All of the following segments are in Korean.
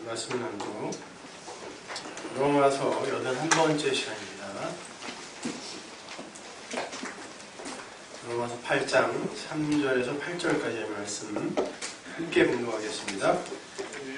말씀 나누고 로마서 81번째 시간입니다. 로마서 8장 3절에서 8절까지의 말씀 함께 공부하겠습니다.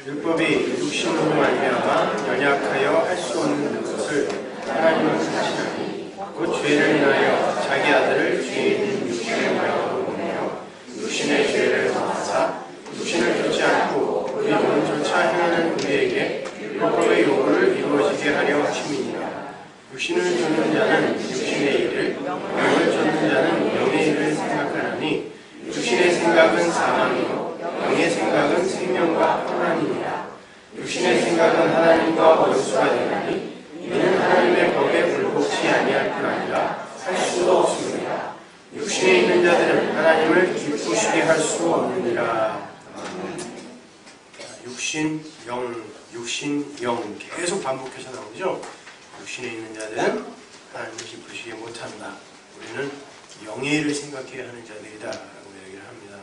율법이 육신으로 말미암아 연약하여 할 수 없는 것을 하나님은 하시나니 곧 죄를 인하여 자기 아들을 죄 있는 육신의 모양으로 보내어 육신의 죄를 사하사 육신을 쫓지 않고 우리 몸조차 행하는 우리에게 율법의 요구를 이루어지게 하려 하심이니라. 육신을 쫓는 자는 육신의 일을, 영을 쫓는 자는 영의 일을 생각하나니 육신의 생각은 사망이요 영의 생각은 생명과 평안이니라. 육신의 생각은 하나님과 원수가 되나니 이는 하나님의 법에 불복치 아니할 뿐 아니라 할 수도 없습니다. 육신에 있는 자들은 하나님을 기쁘시게 할 수 없느니라. 육신, 영 계속 반복해서 나오죠. 육신에 있는 자들은 하나님을 기쁘시게 못한다. 우리는 영의 일을 생각해야 하는 자들이다 라고 얘기를 합니다.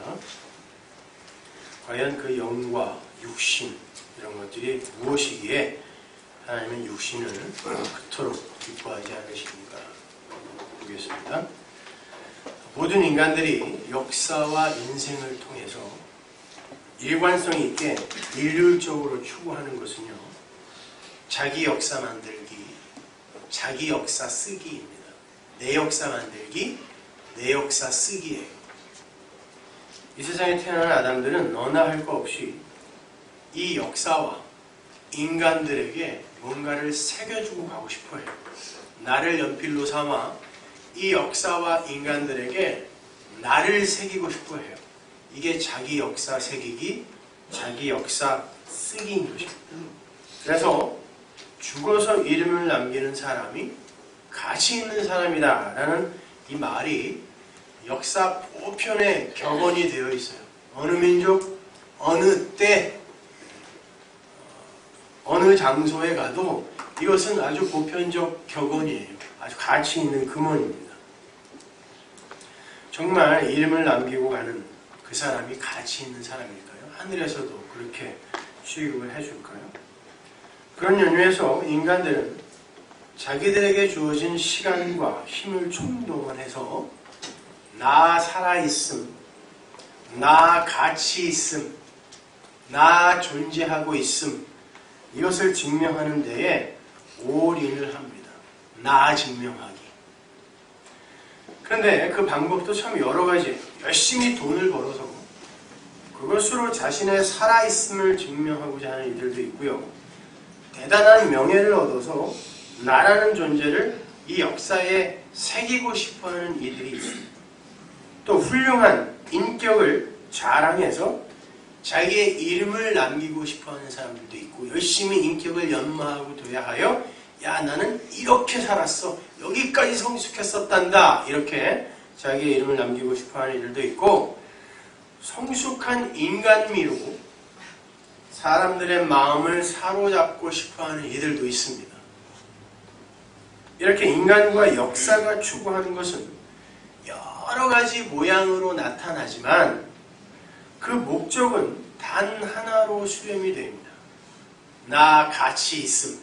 과연 그 영과 육신 이런 것들이 무엇이기에 하나님은 육신을 그토록 기뻐하지 않으십니까? 보겠습니다. 모든 인간들이 역사와 인생을 통해서 일관성 있게 일률적으로 추구하는 것은요, 자기 역사 만들기, 자기 역사 쓰기입니다. 내 역사 만들기, 내 역사 쓰기예요. 이 세상에 태어난 아담들은 너나 할 거 없이 이 역사와 인간들에게 뭔가를 새겨주고 가고 싶어해요. 나를 연필로 삼아 이 역사와 인간들에게 나를 새기고 싶어해요. 이게 자기 역사 새기기, 자기 역사 쓰기인 것입니다. 그래서 죽어서 이름을 남기는 사람이 가치 있는 사람이다 라는 이 말이 역사 보편에 격언이 되어 있어요. 어느 민족, 어느 때, 어느 장소에 가도 이것은 아주 보편적 격언이에요. 아주 가치 있는 금언입니다. 정말 이름을 남기고 가는 그 사람이 가치 있는 사람일까요? 하늘에서도 그렇게 취급을 해줄까요? 그런 연유에서 인간들은 자기들에게 주어진 시간과 힘을 총동원해서 나 살아있음, 나 가치 있음, 나 존재하고 있음, 이것을 증명하는 데에 올인을 합니다. 나 증명하기. 그런데 그 방법도 참 여러 가지예요. 열심히 돈을 벌어서 그것으로 자신의 살아있음을 증명하고자 하는 이들도 있고요. 대단한 명예를 얻어서 나라는 존재를 이 역사에 새기고 싶어하는 이들이 있습니다. 또 훌륭한 인격을 자랑해서 자기의 이름을 남기고 싶어하는 사람들도 있고, 열심히 인격을 연마하고 둬야 하여 야 나는 이렇게 살았어, 여기까지 성숙했었단다, 이렇게 자기의 이름을 남기고 싶어하는 이들도 있고, 성숙한 인간미로 사람들의 마음을 사로잡고 싶어하는 이들도 있습니다. 이렇게 인간과 역사가 추구하는 것은 여러 가지 모양으로 나타나지만 그 목적은 단 하나로 수렴이 됩니다. 나 가치 있음,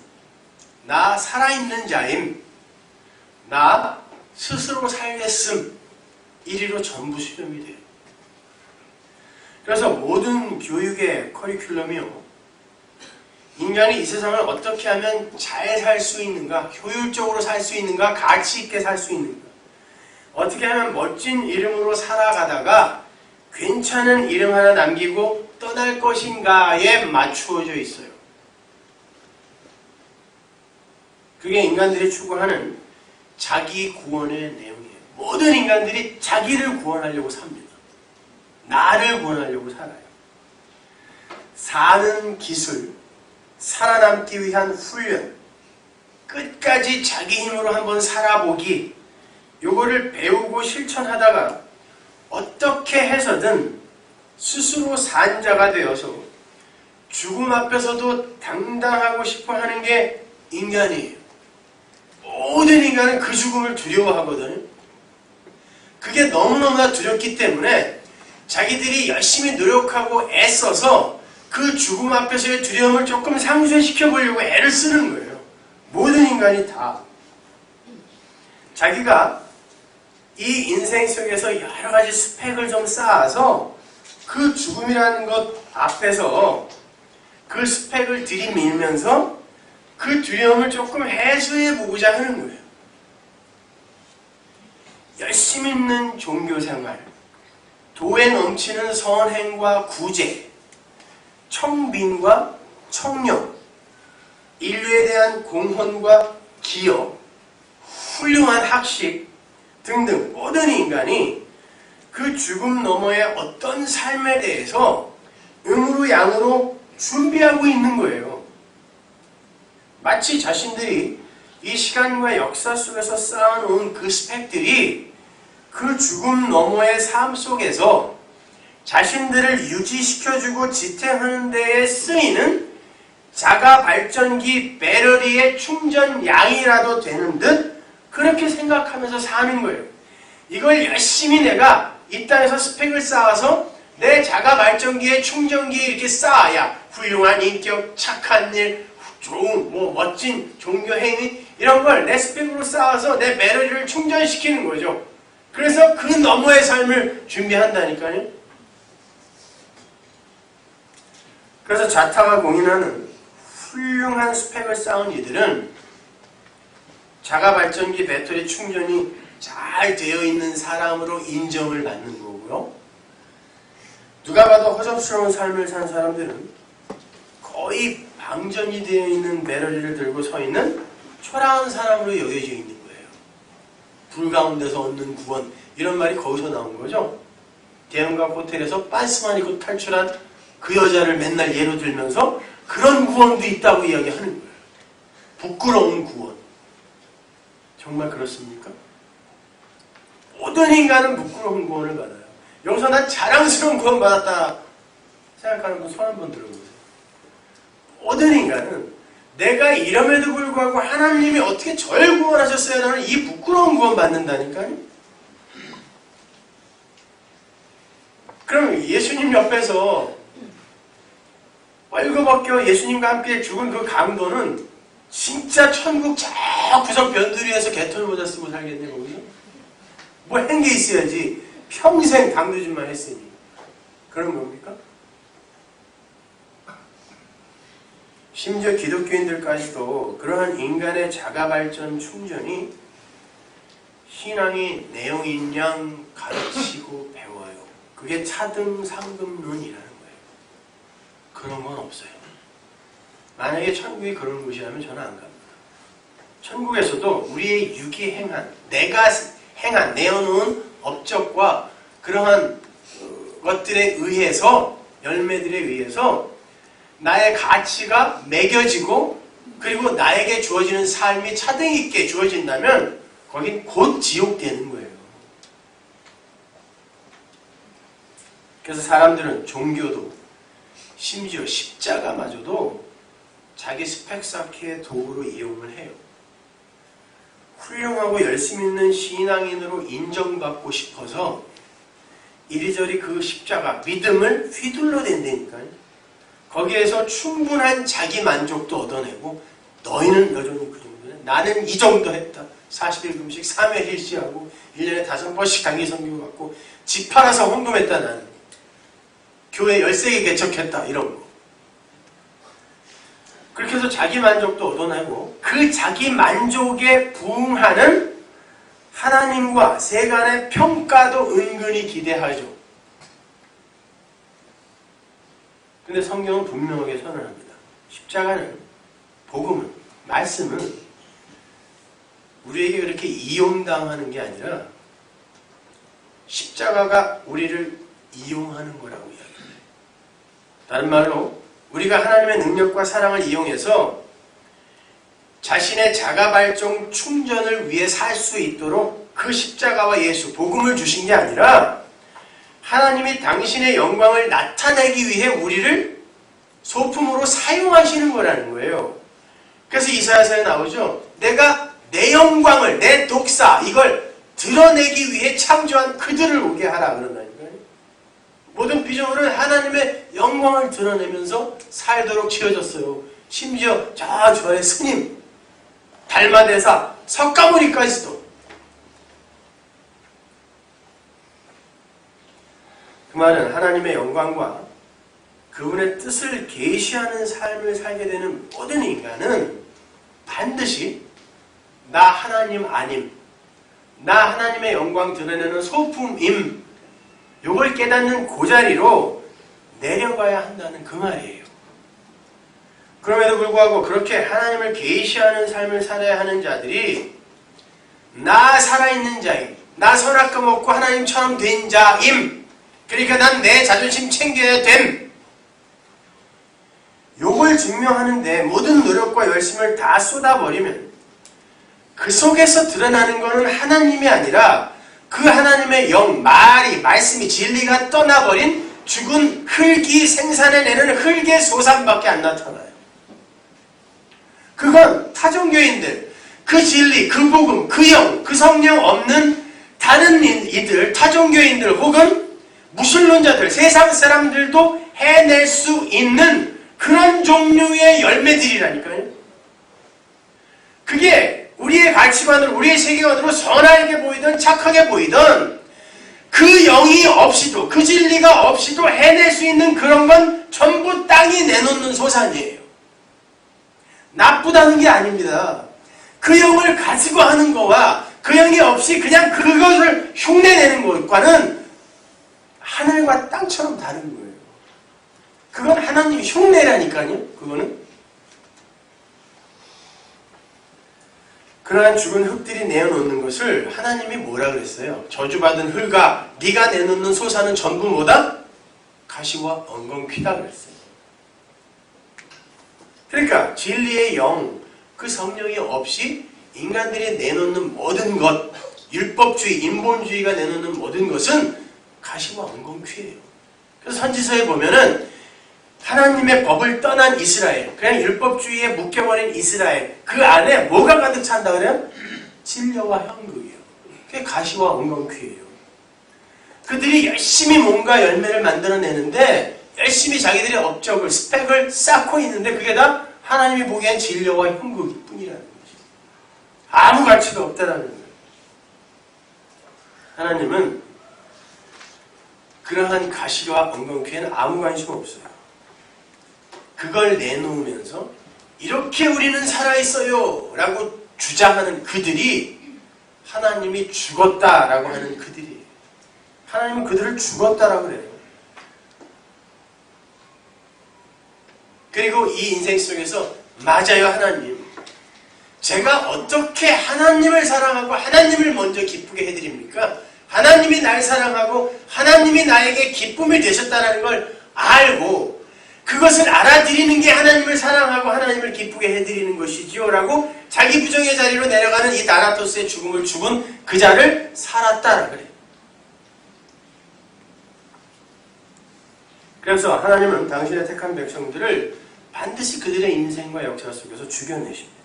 나 살아있는 자임, 나 스스로 살겠음, 이리로 전부 수렴이 돼요. 그래서 모든 교육의 커리큘럼이요, 인간이 이 세상을 어떻게 하면 잘 살 수 있는가, 효율적으로 살 수 있는가, 가치 있게 살 수 있는가, 어떻게 하면 멋진 이름으로 살아가다가 괜찮은 이름 하나 남기고 떠날 것인가에 맞추어져 있어요. 그게 인간들이 추구하는 자기 구원의 내용이에요. 모든 인간들이 자기를 구원하려고 삽니다. 나를 구원하려고 살아요. 사는 기술, 살아남기 위한 훈련, 끝까지 자기 힘으로 한번 살아보기, 요거를 배우고 실천하다가 어떻게 해서든 스스로 산자가 되어서 죽음 앞에서도 당당하고 싶어 하는 게 인간이에요. 모든 인간은 그 죽음을 두려워하거든요. 그게 너무너무나 두렵기 때문에 자기들이 열심히 노력하고 애써서 그 죽음 앞에서의 두려움을 조금 상쇄시켜 보려고 애를 쓰는 거예요. 모든 인간이 다. 자기가 이 인생 속에서 여러 가지 스펙을 좀 쌓아서 그 죽음이라는 것 앞에서 그 스펙을 들이밀면서 그 두려움을 조금 해소해 보고자 하는 거예요. 열심 있는 종교생활, 도에 넘치는 선행과 구제, 청빈과 청렴, 인류에 대한 공헌과 기여, 훌륭한 학식 등등 모든 인간이 그 죽음 너머의 어떤 삶에 대해서 음으로 양으로 준비하고 있는 거예요. 마치 자신들이 이 시간과 역사 속에서 쌓아놓은 그 스펙들이 그 죽음 너머의 삶 속에서 자신들을 유지시켜주고 지탱하는 데에 쓰이는 자가 발전기 배터리의 충전양이라도 되는 듯 그렇게 생각하면서 사는 거예요. 이걸 열심히 내가 이 땅에서 스펙을 쌓아서 내 자가 발전기의 충전기에 이렇게 쌓아야 훌륭한 인격, 착한 일, 좋은 멋진 종교 행위 이런 걸 내 스펙으로 쌓아서 내 배터리를 충전시키는 거죠. 그래서 그 너머의 삶을 준비한다니까요. 그래서 자타가 공인하는 훌륭한 스펙을 쌓은 이들은 자가 발전기 배터리 충전이 잘 되어 있는 사람으로 인정을 받는 거고요. 누가 봐도 허접스러운 삶을 산 사람들은 거의 방전이 되어 있는 배터리를 들고 서 있는 초라한 사람으로 여겨져 있는 거예요. 불 가운데서 얻는 구원 이런 말이 거기서 나온 거죠. 대형각 호텔에서 빤스만 입고 탈출한 그 여자를 맨날 예로 들면서 그런 구원도 있다고 이야기하는 거예요. 부끄러운 구원. 정말 그렇습니까? 모든 인간은 부끄러운 구원을 받아요. 여기서 난 자랑스러운 구원 받았다 생각하는 분 손 한번 들어보세요. 모든 인간은 내가 이럼에도 불구하고 하나님이 어떻게 저를 구원하셨어요? 라는 이 부끄러운 구원 받는다니까요. 그럼 예수님 옆에서 벌거벗겨 예수님과 함께 죽은 그 강도는 진짜 천국 저 구석 변두리에서 개털 모자 쓰고 살겠네 거기서? 뭐 한 게 있어야지. 평생 당도질만 했으니. 그런 겁니까? 심지어 기독교인들까지도 그러한 인간의 자가발전 충전이 신앙이 내용인 양 가르치고 배워요. 그게 차등 상급론이라는 거예요. 그런 건 없어요. 만약에 천국이 그런 곳이라면 저는 안 갑니다. 천국에서도 우리의 육이 행한, 내가 행한, 내어놓은 업적과 그러한 것들에 의해서, 열매들에 의해서 나의 가치가 매겨지고 그리고 나에게 주어지는 삶이 차등 있게 주어진다면 거긴 곧 지옥 되는 거예요. 그래서 사람들은 종교도 심지어 십자가마저도 자기 스펙 쌓기의 도구로 이용을 해요. 훌륭하고 열심 있는 신앙인으로 인정받고 싶어서 이리저리 그 십자가, 믿음을 휘둘러댄다니까요. 거기에서 충분한 자기 만족도 얻어내고 너희는 여전히 그 정도네. 나는 이 정도 했다. 40일 금식 3회 일시하고 1년에 5번씩 단기 선교 받고 집 팔아서 헌금했다 나는. 교회 13개 개척했다 이런 거. 그렇게 해서 자기 만족도 얻어내고 그 자기 만족에 부응하는 하나님과 세간의 평가도 은근히 기대하죠. 근데 성경은 분명하게 선언합니다. 십자가는, 복음은, 말씀은 우리에게 그렇게 이용당하는 게 아니라 십자가가 우리를 이용하는 거라고 이야기해요. 다른 말로 우리가 하나님의 능력과 사랑을 이용해서 자신의 자가발전 충전을 위해 살 수 있도록 그 십자가와 예수, 복음을 주신 게 아니라 하나님이 당신의 영광을 나타내기 위해 우리를 소품으로 사용하시는 거라는 거예요. 그래서 이사야서에 나오죠. 내가 내 영광을, 내 독사, 이걸 드러내기 위해 창조한 그들을 오게 하라 그런다니까요. 모든 비전은 하나님의 영광을 드러내면서 살도록 지어졌어요. 심지어 저 절의 스님, 달마대사, 석가모니까지도. 그 말은 하나님의 영광과 그분의 뜻을 계시하는 삶을 살게 되는 모든 인간은 반드시 나 하나님 아님, 나 하나님의 영광 드러내는 소품임, 요걸 깨닫는 그 자리로 내려가야 한다는 그 말이에요. 그럼에도 불구하고 그렇게 하나님을 계시하는 삶을 살아야 하는 자들이 나 살아있는 자임, 나 선악금 없고 하나님처럼 된 자임, 그러니까 난 내 자존심 챙겨야 됨, 요걸 증명하는데 모든 노력과 열심을 다 쏟아버리면 그 속에서 드러나는 것은 하나님이 아니라 그 하나님의 영, 말씀이 진리가 떠나버린 죽은 흙이 생산해내는 흙의 소산밖에 안 나타나요. 그건 타종교인들, 그 진리, 그 복음, 그 영, 그 성령 없는 다른 이들, 타종교인들 혹은 무신론자들, 세상 사람들도 해낼 수 있는 그런 종류의 열매들이라니까요. 그게 우리의 가치관으로, 우리의 세계관으로 선하게 보이든 착하게 보이든 그 영이 없이도, 그 진리가 없이도 해낼 수 있는 그런 건 전부 땅이 내놓는 소산이에요. 나쁘다는 게 아닙니다. 그 영을 가지고 하는 거와 그 영이 없이 그냥 그것을 흉내내는 것과는 하늘과 땅처럼 다른 거예요. 그건 하나님 흉내라니까요. 그거는. 그러한 죽은 흙들이 내어놓는 것을 하나님이 뭐라 그랬어요? 저주받은 흙아, 네가 내놓는 소사는 전부 뭐다? 가시와 엉겅퀴다 그랬어요. 그러니까 진리의 영, 그 성령이 없이 인간들이 내놓는 모든 것, 율법주의, 인본주의가 내놓는 모든 것은 가시와 엉겅퀴예요. 그래서 선지서에 보면은 하나님의 법을 떠난 이스라엘, 그냥 율법주의에 묶여버린 이스라엘, 그 안에 뭐가 가득 찬다 그래요? 진려와 형극이에요. 그게 가시와 엉겅퀴예요. 그들이 열심히 뭔가 열매를 만들어내는데 열심히 자기들의 업적을, 스펙을 쌓고 있는데 그게 다 하나님이 보기엔 진려와 형극일 뿐이라는 거죠. 아무 가치가 없다라는 거예요. 하나님은 그러한 가시와 엉겅퀴에는 아무 관심 없어요. 그걸 내놓으면서 이렇게 우리는 살아있어요 라고 주장하는 그들이 하나님이 죽었다라고 하는 그들이에요. 하나님은 그들을 죽었다라고 그래요. 그리고 이 인생 속에서 맞아요 하나님, 제가 어떻게 하나님을 사랑하고 하나님을 먼저 기쁘게 해드립니까? 하나님이 날 사랑하고 하나님이 나에게 기쁨이 되셨다는 걸 알고 그것을 알아들이는 게 하나님을 사랑하고 하나님을 기쁘게 해드리는 것이지요 라고 자기 부정의 자리로 내려가는 이 다나토스의 죽음을 죽은 그 자를 살았다라 그래요. 그래서 하나님은 당신의 택한 백성들을 반드시 그들의 인생과 역사 속에서 죽여내십니다.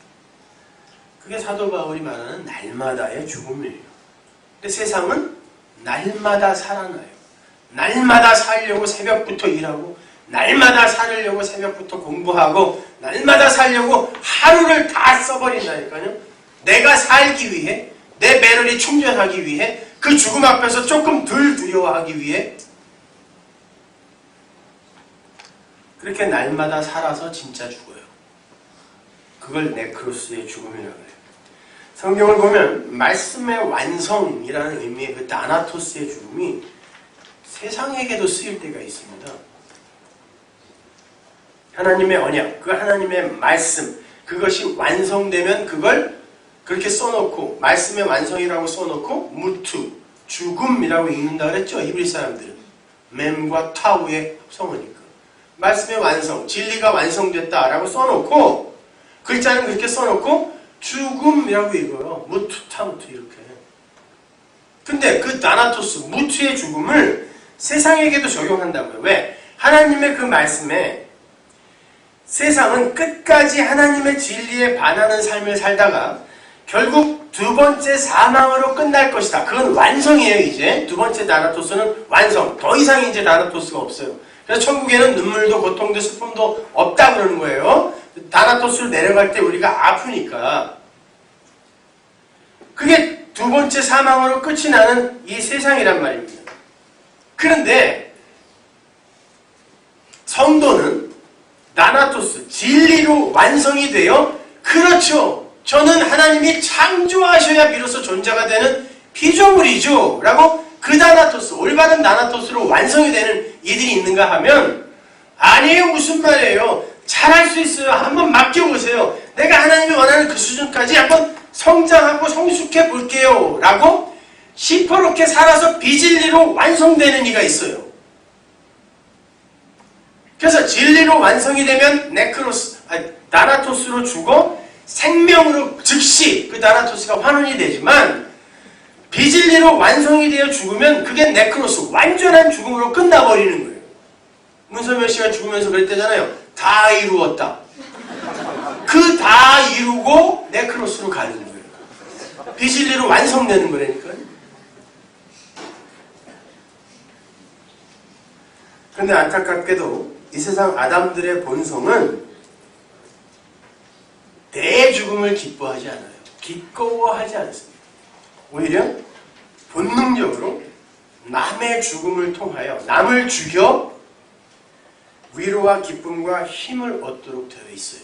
그게 사도 바울이 말하는 날마다의 죽음이에요. 근데 세상은 날마다 살아나요. 날마다 살려고 새벽부터 일하고 날마다 살려고 새벽부터 공부하고 날마다 살려고 하루를 다 써버린다니까요. 내가 살기 위해, 내 배럴이 충전하기 위해, 그 죽음 앞에서 조금 덜 두려워하기 위해 그렇게 날마다 살아서 진짜 죽어요. 그걸 네크로스의 죽음이라고 해요. 성경을 보면 말씀의 완성이라는 의미의 그 다나토스의 죽음이 세상에게도 쓰일 때가 있습니다. 하나님의 언약, 그 하나님의 말씀, 그것이 완성되면 그걸 그렇게 써놓고 말씀의 완성이라고 써놓고 무투, 죽음이라고 읽는다 그랬죠. 이브리 사람들은 mem과 타우의 합성어니까 말씀의 완성, 진리가 완성됐다라고 써놓고 글자는 그렇게 써놓고 죽음이라고 읽어요. 무투, 타무투 이렇게. 근데 그 다나토스, 무투의 죽음을 세상에게도 적용한다고요. 왜? 하나님의 그 말씀에 세상은 끝까지 하나님의 진리에 반하는 삶을 살다가 결국 두 번째 사망으로 끝날 것이다. 그건 완성이에요. 이제 두 번째 다나토스는 완성. 더 이상 이제 다나토스가 없어요. 그래서 천국에는 눈물도 고통도 슬픔도 없다 그러는 거예요. 다나토스로 내려갈 때 우리가 아프니까. 그게 두 번째 사망으로 끝이 나는 이 세상이란 말입니다. 그런데 성도는 다나토스, 진리로 완성이 되어, 그렇죠, 저는 하나님이 창조하셔야 비로소 존재가 되는 피조물이죠 라고 그 다나토스, 올바른 다나토스로 완성이 되는 이들이 있는가 하면, 아니에요. 무슨 말이에요. 잘할 수 있어요. 한번 맡겨보세요. 내가 하나님이 원하는 그 수준까지 한번 성장하고 성숙해 볼게요 라고 시퍼렇게 살아서 비진리로 완성되는 이가 있어요. 그래서 진리로 완성이 되면 다나토스로 죽어 생명으로 즉시 그 다나토스가 환원이 되지만, 비진리로 완성이 되어 죽으면 그게 네크로스, 완전한 죽음으로 끝나버리는 거예요. 문선명 씨가 죽으면서 그랬대잖아요. 다 이루었다. 그 다 이루고 네크로스로 가는 거예요. 비진리로 완성되는 거라니까요. 그런데 안타깝게도 이 세상 아담들의 본성은 내 죽음을 기뻐하지 않아요. 기꺼워하지 않습니다. 오히려 본능적으로 남의 죽음을 통하여 남을 죽여 위로와 기쁨과 힘을 얻도록 되어 있어요.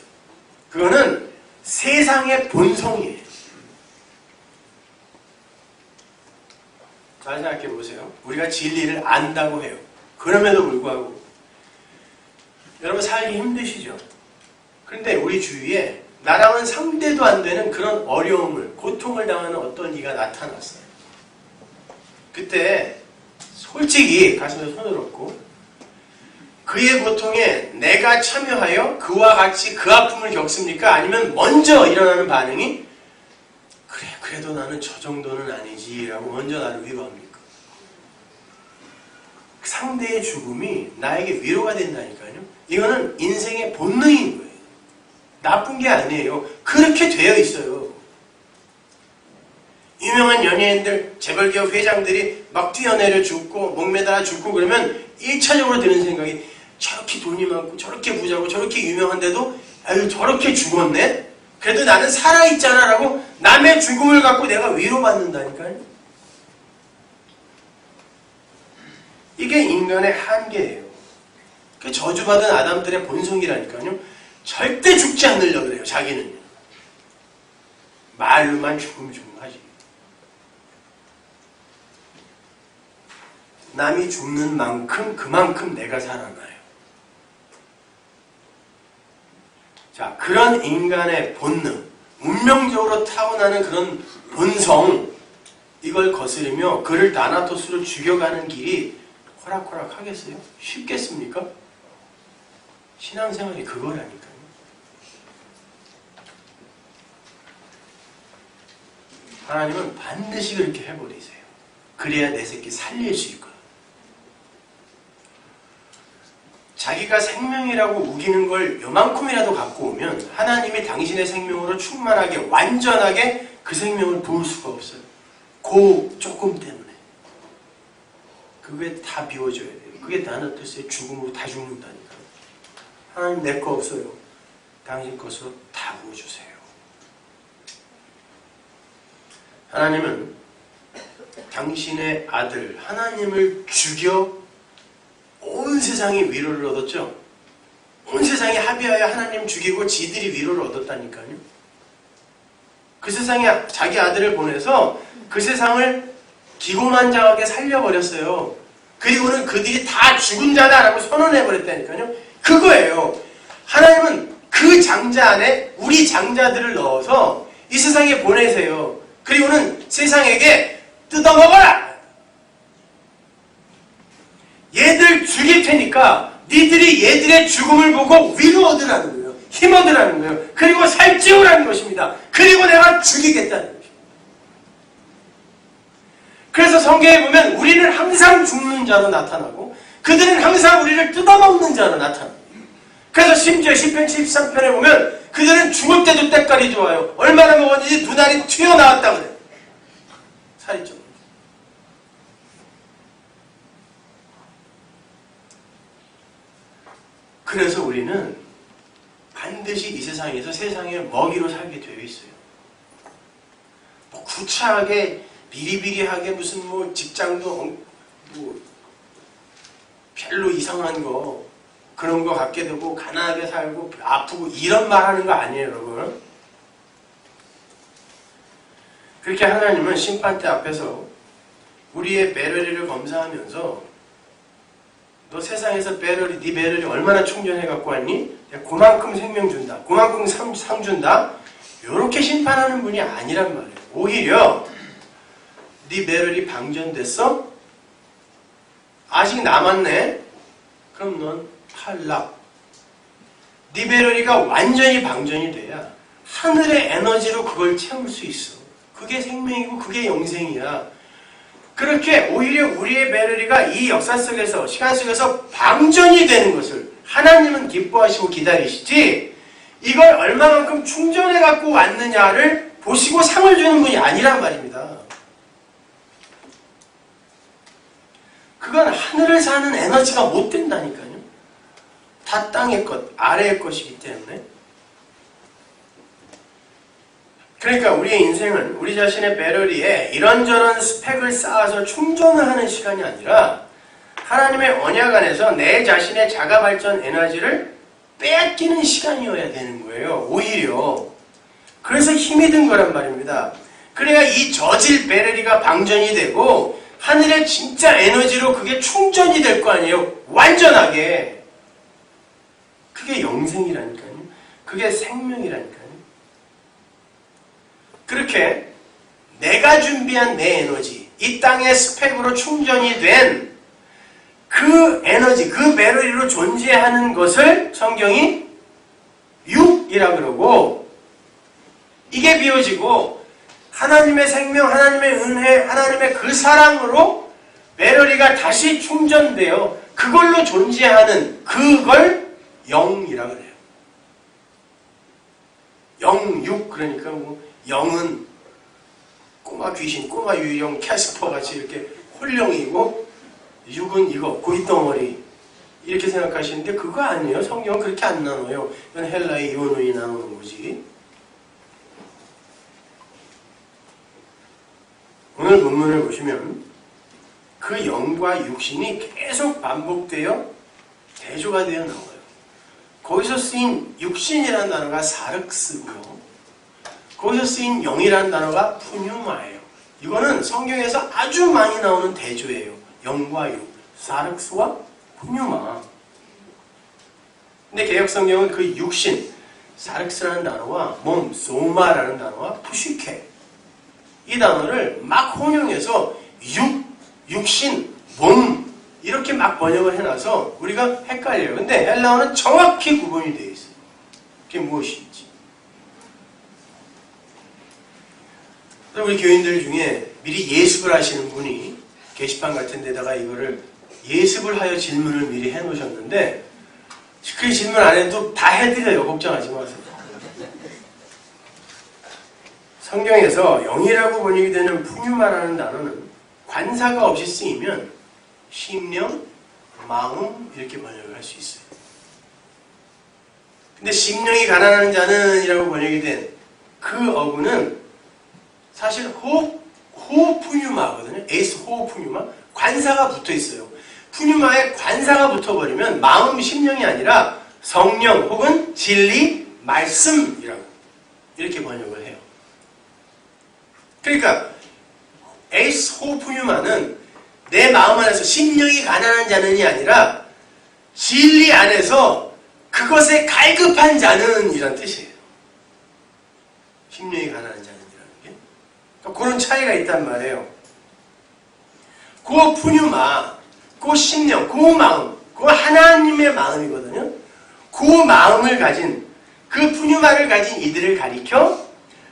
그거는 세상의 본성이에요. 잘 생각해 보세요. 우리가 진리를 안다고 해요. 그럼에도 불구하고 여러분 살기 힘드시죠? 그런데 우리 주위에 나랑은 상대도 안 되는 그런 어려움을, 고통을 당하는 어떤 이가 나타났어요. 그때 솔직히 가슴에 손을 얹고 그의 고통에 내가 참여하여 그와 같이 그 아픔을 겪습니까? 아니면 먼저 일어나는 반응이 그래, 그래도 나는 저 정도는 아니지 라고 먼저 나를 위로합니까? 상대의 죽음이 나에게 위로가 된다니까요. 이거는 인생의 본능인 거예요. 나쁜 게 아니에요. 그렇게 되어 있어요. 유명한 연예인들, 재벌기업 회장들이 막 뛰어내려 죽고 목매달아 죽고 그러면 1차적으로 드는 생각이, 저렇게 돈이 많고 저렇게 부자고 저렇게 유명한데도 아유 저렇게 죽었네? 그래도 나는 살아있잖아 라고 남의 죽음을 갖고 내가 위로받는다니까요. 이게 인간의 한계예요. 그 저주받은 아담들의 본성이라니까요. 절대 죽지 않으려고 그래요. 자기는 말로만 죽음 하지. 남이 죽는 만큼 그만큼 내가 살아나요. 자, 그런 인간의 본능, 운명적으로 타고나는 그런 본성, 이걸 거스르며 그를 다나토스로 죽여가는 길이 호락호락 하겠어요? 쉽겠습니까? 신앙생활이 그거라니까요. 하나님은 반드시 그렇게 해버리세요. 그래야 내 새끼 살릴 수 있거든. 자기가 생명이라고 우기는 걸 요만큼이라도 갖고 오면 하나님이 당신의 생명으로 충만하게 완전하게 그 생명을 부을 수가 없어요. 그 조금 때문에. 그게 다 비워줘야 돼요. 그게 다나토스의 죽음으로 다 죽는다니까. 하나님 내 거 없어요. 당신 것으로 다 부어주세요. 하나님은 당신의 아들 하나님을 죽여 온 세상이 위로를 얻었죠. 온 세상이 합의하여 하나님 죽이고 지들이 위로를 얻었다니까요. 그 세상에 자기 아들을 보내서 그 세상을 기고만장하게 살려버렸어요. 그리고는 그들이 다 죽은 자다라고 선언해버렸다니까요. 그거예요. 하나님은 그 장자 안에 우리 장자들을 넣어서 이 세상에 보내세요. 그리고는 세상에게 뜯어먹어라! 얘들 죽일 테니까 니들이 얘들의 죽음을 보고 위로 얻으라는 거예요. 힘 얻으라는 거예요. 그리고 살찌우라는 것입니다. 그리고 내가 죽이겠다는 거예요. 그래서 성경에 보면 우리는 항상 죽는 자로 나타나고 그들은 항상 우리를 뜯어먹는 자로 나타납니다. 그래서 심지어 시편 73편에 보면 그들은 죽을 때도 때깔이 좋아요. 얼마나 먹었는지 눈알이 튀어나왔다고 그래요. 살이 좀. 그래서 우리는 반드시 이 세상에서 세상의 먹이로 살게 되어 있어요. 뭐 구차하게 비리비리하게 무슨 뭐 직장도 뭐 별로 이상한 거 그런 거 갖게 되고 가난하게 살고 아프고 이런 말 하는 거 아니에요, 여러분. 그렇게 하나님은 심판대 앞에서 우리의 배럴리를 검사하면서 너 세상에서 네 배럴이 얼마나 충전해 갖고 왔니? 내가 그만큼 생명 준다. 그만큼 상 준다. 이렇게 심판하는 분이 아니란 말이에요. 오히려 네 배럴이 방전됐어? 아직 남았네? 그럼 넌 탈락. 네 배럴이가 완전히 방전이 돼야 하늘의 에너지로 그걸 채울 수 있어. 그게 생명이고 그게 영생이야. 그렇게 오히려 우리의 배럴이가 이 역사 속에서 시간 속에서 방전이 되는 것을 하나님은 기뻐하시고 기다리시지 이걸 얼마만큼 충전해 갖고 왔느냐를 보시고 상을 주는 분이 아니란 말입니다. 그건 하늘을 사는 에너지가 못 된다니까요. 다 땅의 것, 아래의 것이기 때문에. 그러니까 우리의 인생은 우리 자신의 배럴리에 이런저런 스펙을 쌓아서 충전을 하는 시간이 아니라 하나님의 언약 안에서 내 자신의 자가발전 에너지를 빼앗기는 시간이어야 되는 거예요. 오히려. 그래서 힘이 든 거란 말입니다. 그래야 이 저질 배럴리가 방전이 되고 하늘의 진짜 에너지로 그게 충전이 될 거 아니에요. 완전하게. 그게 영생이라니까요. 그게 생명이라니까요. 그렇게 내가 준비한 내 에너지, 이 땅의 스펙으로 충전이 된 그 에너지, 그 배럴리로 존재하는 것을 성경이 육이라 그러고 이게 비워지고 하나님의 생명, 하나님의 은혜, 하나님의 그 사랑으로 배럴리가 다시 충전되어 그걸로 존재하는 그걸 영이라 그래요. 영육 그러니까 뭐 영은 꼬마 귀신, 꼬마 유령, 캐스퍼 같이 이렇게 홀령이고 육은 이거 고깃덩어리 이렇게 생각하시는데 그거 아니에요. 성경은 그렇게 안 나눠요. 이건 헬라의 요노이 나누는 거지. 오늘 본문을 보시면 그 영과 육신이 계속 반복되어 대조가 되어 나와요. 거기서 쓰인 육신이라는 단어가 사륵스고요. 거기서 쓰인 영이라는 단어가 푸뉴마예요. 이거는 성경에서 아주 많이 나오는 대조예요. 영과 육, 사륵스와 푸뉴마. 근데 개역성경은 그 육신, 사륵스라는 단어와 몸, 소마라는 단어와 푸시케 이 단어를 막 혼용해서 육신, 몸 이렇게 막 번역을 해놔서 우리가 헷갈려요. 근데 헬라어는 정확히 구분이 되어 있어요. 그게 무엇인지. 우리 교인들 중에 미리 예습을 하시는 분이 게시판 같은 데다가 이거를 예습을 하여 질문을 미리 해놓으셨는데 그 질문 안 해도 다 해드려요. 걱정하지 마세요. 성경에서 영이라고 번역이 되는 푸뉴마라는 단어는 관사가 없이 쓰이면 심령, 마음 이렇게 번역을 할 수 있어요. 근데 심령이 가난한 자는 이라고 번역이 된 그 어구는 사실 호푸뉴마거든요. 에이스 호푸뉴마. 관사가 붙어 있어요. 푸뉴마에 관사가 붙어버리면 마음, 심령이 아니라 성령 혹은 진리, 말씀이라고 이렇게 번역을 해요. 그러니까 에이스 호푸뉴마는 내 마음 안에서 심령이 가난한 자는이 아니라 진리 안에서 그것에 갈급한 자는 이란 뜻이에요. 심령이 가난한 자는 이라는 게. 그러니까 그런 차이가 있단 말이에요. 그 푸뉴마, 그 심령, 그 마음, 그 하나님의 마음이거든요. 그 마음을 가진, 그 푸뉴마를 가진 이들을 가리켜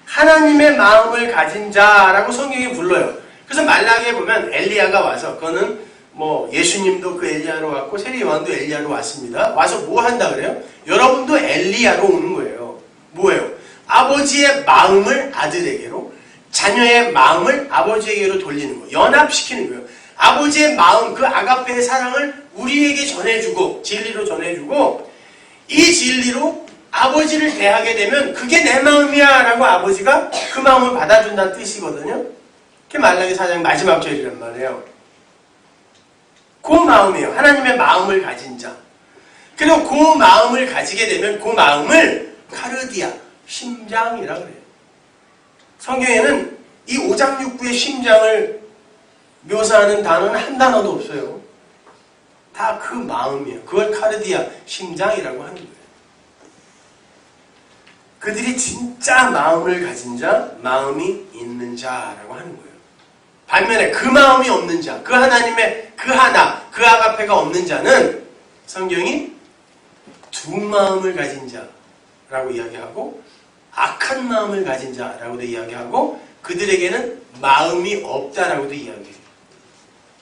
하나님의 마음을 가진 자라고 성경이 불러요. 그래서 말라기에 보면 엘리야가 와서 그거는 뭐 예수님도 그 엘리야로 왔고 세례요한도 엘리야로 왔습니다. 와서 뭐 한다 그래요? 여러분도 엘리야로 오는 거예요. 뭐예요? 아버지의 마음을 아들에게로, 자녀의 마음을 아버지에게로 돌리는 거예요. 연합시키는 거예요. 아버지의 마음, 그 아가페의 사랑을 우리에게 전해주고, 진리로 전해주고, 이 진리로 아버지를 대하게 되면 그게 내 마음이야 라고 아버지가 그 마음을 받아준다는 뜻이거든요. 그게 말라기 4장 마지막 절이란 말이에요. 그 마음이에요. 하나님의 마음을 가진 자. 그리고 그 마음을 가지게 되면 그 마음을 카르디아, 심장이라 그래요. 성경에는 이 5장 6부의 심장을 묘사하는 단어는 한 단어도 없어요. 다 그 마음이에요. 그걸 카르디아, 심장이라고 하는 거예요. 그들이 진짜 마음을 가진 자, 마음이 있는 자라고 하는 거예요. 반면에 그 마음이 없는 자, 그 하나님의 그 하나, 그 아가페가 없는 자는 성경이 두 마음을 가진 자라고 이야기하고 악한 마음을 가진 자라고도 이야기하고 그들에게는 마음이 없다라고도 이야기해요.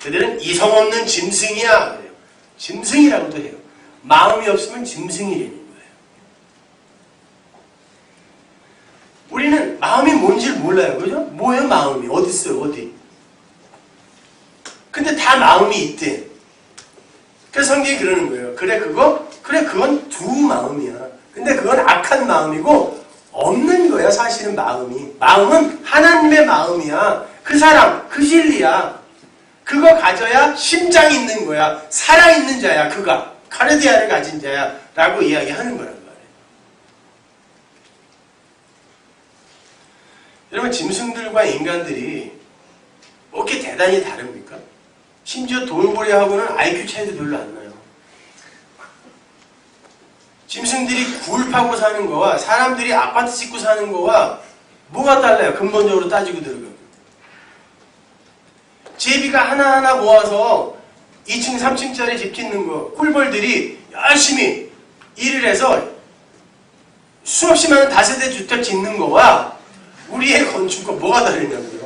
그들은 이성 없는 짐승이야. 그래요. 짐승이라고도 해요. 마음이 없으면 짐승이라는 거예요. 우리는 마음이 뭔지 몰라요. 그죠? 뭐예요 마음이? 어디 있어요? 어디? 근데 다 마음이 있대. 그래서 성경이 그러는 거예요. 그래 그건 두 마음이야. 근데 그건 악한 마음이고 없는 거야 사실은 마음이. 마음은 하나님의 마음이야. 그 사랑, 그 진리야. 그거 가져야 심장이 있는 거야. 살아있는 자야 그가. 카르디아를 가진 자야 라고 이야기하는 거란 말이에요. 여러분 짐승들과 인간들이 어떻게 대단히 다릅니까? 심지어 돌고래하고는 IQ 차이도 별로 안 나요. 짐승들이 굴 파고 사는 거와 사람들이 아파트 짓고 사는 거와 뭐가 달라요? 근본적으로 따지고 들어가면. 제비가 하나하나 모아서 2층, 3층짜리 집 짓는 거, 꿀벌들이 열심히 일을 해서 수없이 많은 다세대 주택 짓는 거와 우리의 건축과 뭐가 다르냐고요.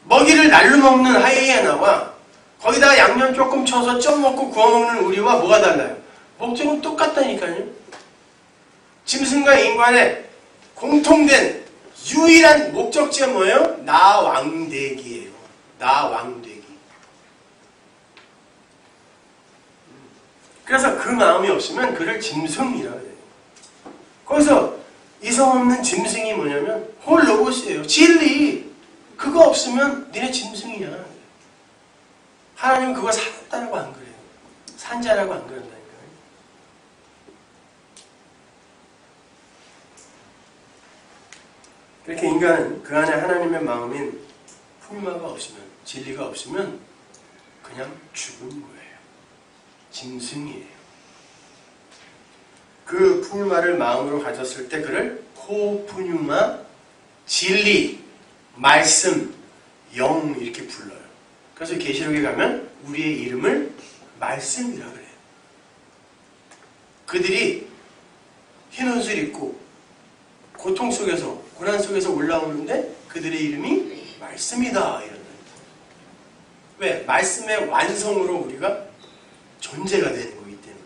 먹이를 날로 먹는 하이에나와 거기다가 양념 조금 쳐서 쪄 먹고 구워 먹는 우리와 뭐가 달라요? 목적은 똑같다니까요. 짐승과 인간의 공통된 유일한 목적지가 뭐예요? 나 왕되기예요. 나 왕되기. 그래서 그 마음이 없으면 그를 짐승이라고 해요. 거기서 이성 없는 짐승이 뭐냐면 홀로고스예요. 진리. 그거 없으면 니네 짐승이야. 하나님은 그거 살았다라고 안 그래요. 산자라고 안 그런다니까요. 그렇게 인간은 그 안에 하나님의 마음인 풍마가 없으면, 진리가 없으면 그냥 죽은 거예요. 짐승이에요. 그 풍마를 마음으로 가졌을 때 그를 호푸뉴마, 진리, 말씀, 영 이렇게 불러요. 그래서 계시록에 가면 우리의 이름을 말씀이라 그래요. 그들이 흰 옷을 입고 고통 속에서 고난 속에서 올라오는데 그들의 이름이 말씀이다 이런다. 왜? 말씀의 완성으로 우리가 존재가 되는 거기 때문에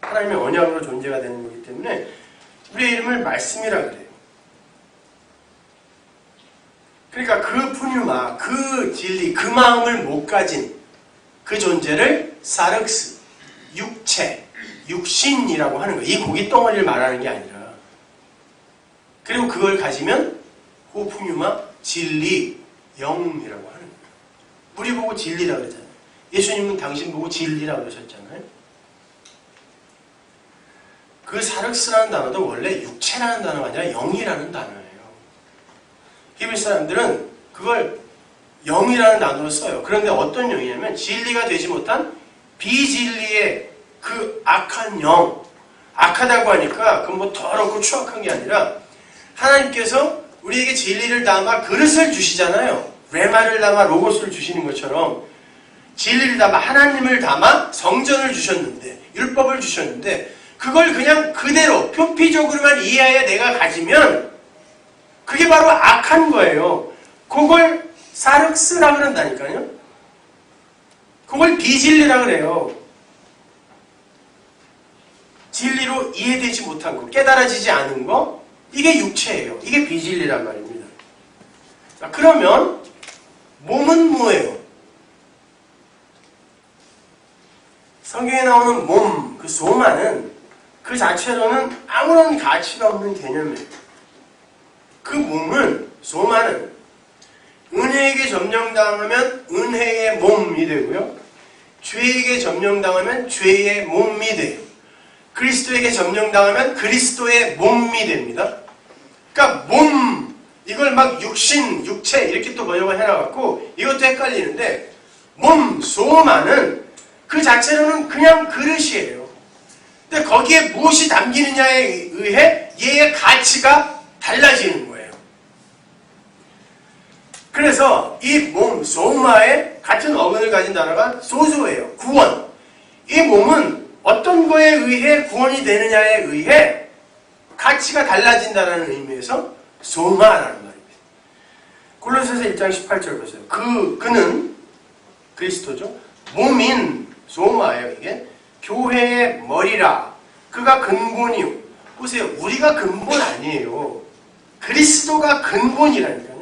하나님의 언약으로 존재가 되는 거기 때문에 우리의 이름을 말씀이라 그래요. 그러니까 그 푸뉴마, 그 진리, 그 마음을 못 가진 그 존재를 사륵스, 육체, 육신이라고 하는 거예요. 이 고기 덩어리를 말하는 게 아니라. 그리고 그걸 가지면 호푸뉴마, 진리, 영이라고 하는 거예요. 우리 보고 진리라고 그러잖아요. 예수님은 당신 보고 진리라고 그러셨잖아요. 그 사륵스라는 단어도 원래 육체라는 단어가 아니라 영이라는 단어예요. 히브리 사람들은 그걸 영이라는 단어로 써요. 그런데 어떤 영이냐면 진리가 되지 못한 비진리의 그 악한 영. 악하다고 하니까 그건 뭐 더럽고 추악한 게 아니라 하나님께서 우리에게 진리를 담아 그릇을 주시잖아요. 레마를 담아 로고스를 주시는 것처럼 진리를 담아 하나님을 담아 성전을 주셨는데 율법을 주셨는데 그걸 그냥 그대로 표피적으로만 이해하여 내가 가지면 그게 바로 악한 거예요. 그걸 사륵스라 그런다니까요. 그걸 비진리라 그래요. 진리로 이해되지 못한 거, 깨달아지지 않은 거, 이게 육체예요. 이게 비진리란 말입니다. 자, 그러면 몸은 뭐예요? 성경에 나오는 몸, 그 소마는 그 자체로는 아무런 가치가 없는 개념이에요. 그 몸은, 소마는 은혜에게 점령당하면 은혜의 몸이 되고요. 죄에게 점령당하면 죄의 몸이 돼요. 그리스도에게 점령당하면 그리스도의 몸이 됩니다. 그러니까 몸, 이걸 막 육신, 육체 이렇게 또 번역을 해놔갖고 이것도 헷갈리는데, 몸, 소마는 그 자체로는 그냥 그릇이에요. 근데 거기에 무엇이 담기느냐에 의해 얘의 가치가 달라지는 거예요. 그래서 이 몸, 소마의 같은 어근을 가진 단어가 소조예요. 구원. 이 몸은 어떤 거에 의해 구원이 되느냐에 의해 가치가 달라진다는 의미에서 소마라는 말입니다. 골로새서 1장 18절 보세요. 그는 그리스도죠. 몸인 소마예요. 이게 교회의 머리라. 그가 근본이요. 보세요. 우리가 근본 아니에요. 그리스도가 근본이라니까요.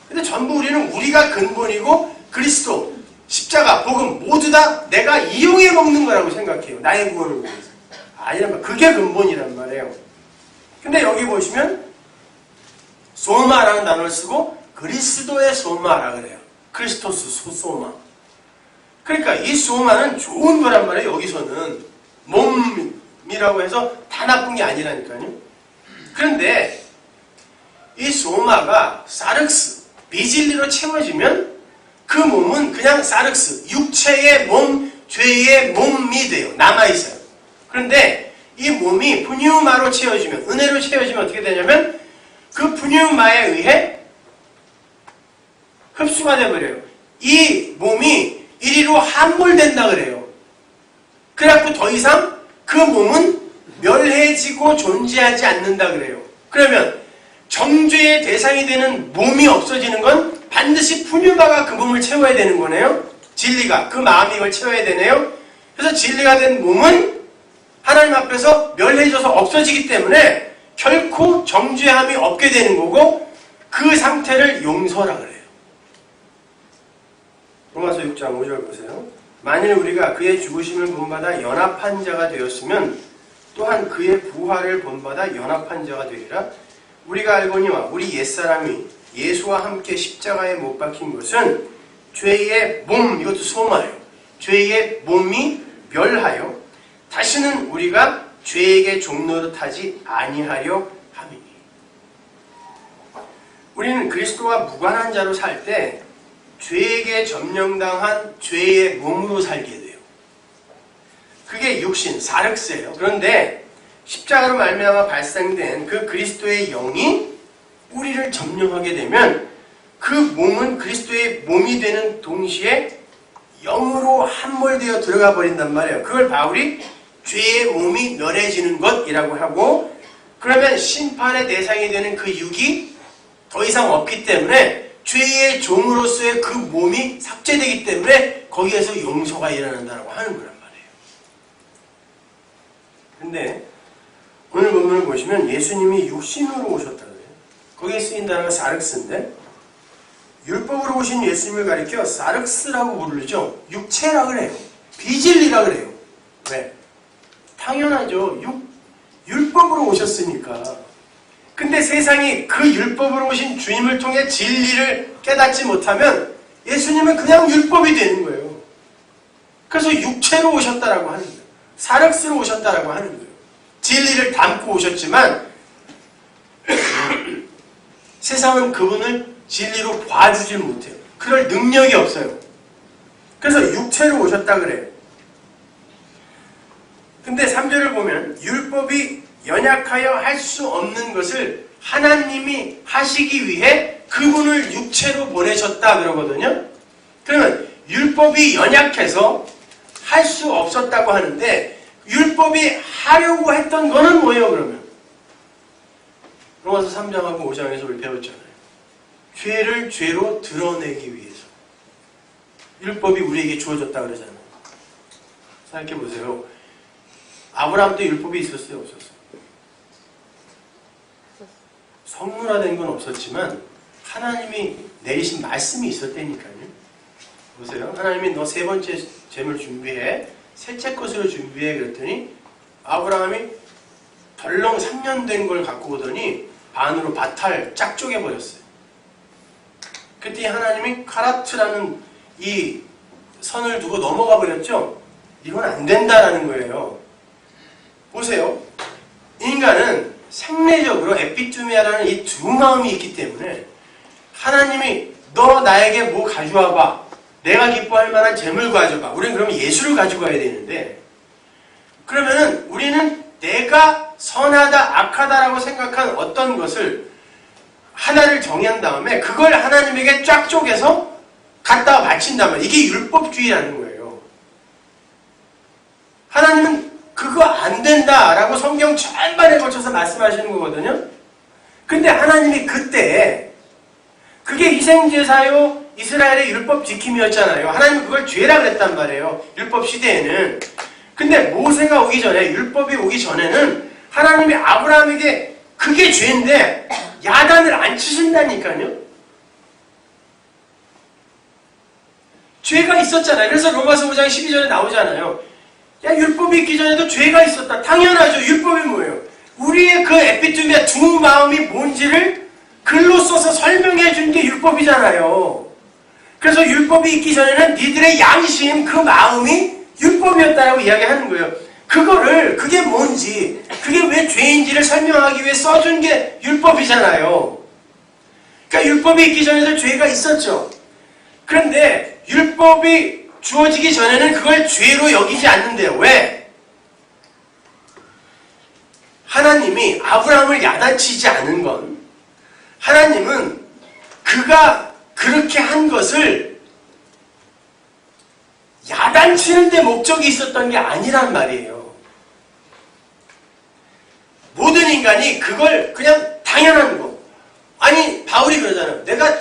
근데 전부 우리는 우리가 근본이고 그리스도, 십자가, 복음 모두 다 내가 이용해 먹는 거라고 생각해요. 나의 구원을 위해서. 아니란 말. 그게 근본이란 말이에요. 근데 여기 보시면 소마라는 단어를 쓰고 그리스도의 소마라 그래요. 크리스토스 소마. 그러니까 이 소마는 좋은 거란 말이에요. 여기서는 몸이라고 해서 다 나쁜 게 아니라니까요. 그런데 이 소마가 사륵스, 비진리로 채워지면 그 몸은 그냥 사륵스, 육체의 몸, 죄의 몸이 돼요. 남아있어요. 그런데 이 몸이 푸뉴마로 채워지면, 은혜로 채워지면 어떻게 되냐면 그 푸뉴마에 의해 흡수가 돼버려요. 이 몸이 이리로 함몰된다 그래요. 그래갖고 더 이상 그 몸은 멸해지고 존재하지 않는다 그래요. 그러면 정죄의 대상이 되는 몸이 없어지는 건 반드시 푸뉴마가 그 몸을 채워야 되는 거네요. 진리가, 그 마음이 이걸 채워야 되네요. 그래서 진리가 된 몸은 하나님 앞에서 멸해져서 없어지기 때문에 결코 정죄함이 없게 되는 거고, 그 상태를 용서라 그래요. 로마서 6장 5절 보세요. 만일 우리가 그의 죽으심을 본받아 연합한 자가 되었으면 또한 그의 부활을 본받아 연합한 자가 되리라. 우리가 알거니와 우리 옛사람이 예수와 함께 십자가에 못 박힌 것은 죄의 몸, 이것도 소마예요. 죄의 몸이 멸하여 다시는 우리가 죄에게 종노릇하지 아니하려 함이니. 우리는 그리스도와 무관한 자로 살 때 죄에게 점령당한 죄의 몸으로 살게 돼요. 그게 육신, 사륵스예요. 그런데 십자가로 말미암아 발생된 그 그리스도의 영이 우리를 점령하게 되면 그 몸은 그리스도의 몸이 되는 동시에 영으로 함몰되어 들어가 버린단 말이에요. 그걸 바울이 죄의 몸이 멸해지는 것이라고 하고, 그러면 심판의 대상이 되는 그 육이 더 이상 없기 때문에 죄의 종으로서의 그 몸이 삭제되기 때문에 거기에서 용서가 일어난다고 하는 거란 말이에요. 근데 오늘 본문을 보시면 예수님이 육신으로 오셨다 그래요. 거기에 쓰인 단어가 사륵스인데, 율법으로 오신 예수님을 가리켜 사륵스라고 부르죠. 육체라 그래요. 비진리라 그래요. 왜? 당연하죠. 율법으로 오셨으니까. 근데 세상이 그 율법으로 오신 주님을 통해 진리를 깨닫지 못하면 예수님은 그냥 율법이 되는 거예요. 그래서 육체로 오셨다라고 하는 거예요. 사륵스로 오셨다라고 하는 거예요. 진리를 담고 오셨지만 세상은 그분을 진리로 봐주질 못해요. 그럴 능력이 없어요. 그래서 육체로 오셨다 그래요. 근데 3절을 보면 율법이 연약하여 할 수 없는 것을 하나님이 하시기 위해 그분을 육체로 보내셨다 그러거든요. 그러면 율법이 연약해서 할 수 없었다고 하는데 율법이 하려고 했던 거는 뭐예요 그러면? 로마서 3장하고 5장에서 우리 배웠잖아요. 죄를 죄로 드러내기 위해서 율법이 우리에게 주어졌다 그러잖아요. 생각해 보세요. 아브라함도 율법이 있었어요, 없었어요? 성문화된 건 없었지만 하나님이 내리신 말씀이 있었다니까요. 보세요. 하나님이 너 세 번째 제물 준비해, 셋째 것으로 준비해 그랬더니 아브라함이 덜렁 3년 된 걸 갖고 오더니 반으로 밭을 짝 쪼개버렸어요. 그때 하나님이 카라트라는 이 선을 두고 넘어가 버렸죠. 이건 안 된다라는 거예요. 보세요. 인간은 생리적으로 에피투미아라는 이 두 마음이 있기 때문에 하나님이 너 나에게 뭐 가져와봐. 내가 기뻐할 만한 재물 가져봐. 우리는 그러면 예수를 가지고 가야 되는데 그러면은 우리는 내가 선하다 악하다라고 생각한 어떤 것을 하나를 정한 다음에 그걸 하나님에게 쫙 쪼개서 갖다가 바친다면 이게 율법주의라는 거예요. 하나님은 그거 안 된다라고 성경 전반에 걸쳐서 말씀하시는 거거든요. 근데 하나님이 그때 그게 희생제사요 이스라엘의 율법 지킴이었잖아요. 하나님은 그걸 죄라 그랬단 말이에요. 율법 시대에는. 근데 모세가 오기 전에 율법이 오기 전에는 하나님이 아브라함에게 그게 죄인데 야단을 안 치신다니까요. 죄가 있었잖아요. 그래서 로마서 5장 12절에 나오잖아요. 야, 율법이 있기 전에도 죄가 있었다. 당연하죠. 율법이 뭐예요? 우리의 그 에피투미아 두 마음이 뭔지를 글로 써서 설명해 준 게 율법이잖아요. 그래서 율법이 있기 전에는 니들의 양심, 그 마음이 율법이었다라고 이야기하는 거예요. 그게 뭔지, 그게 왜 죄인지를 설명하기 위해 써준 게 율법이잖아요. 그러니까 율법이 있기 전에도 죄가 있었죠. 그런데 율법이 주어지기 전에는 그걸 죄로 여기지 않는데요. 왜? 하나님이 아브라함을 야단치지 않은 건 하나님은 그가 그렇게 한 것을 야단치는 데 목적이 있었던 게 아니란 말이에요. 모든 인간이 그걸 그냥 당연한 거. 아니 바울이 그러잖아요. 내가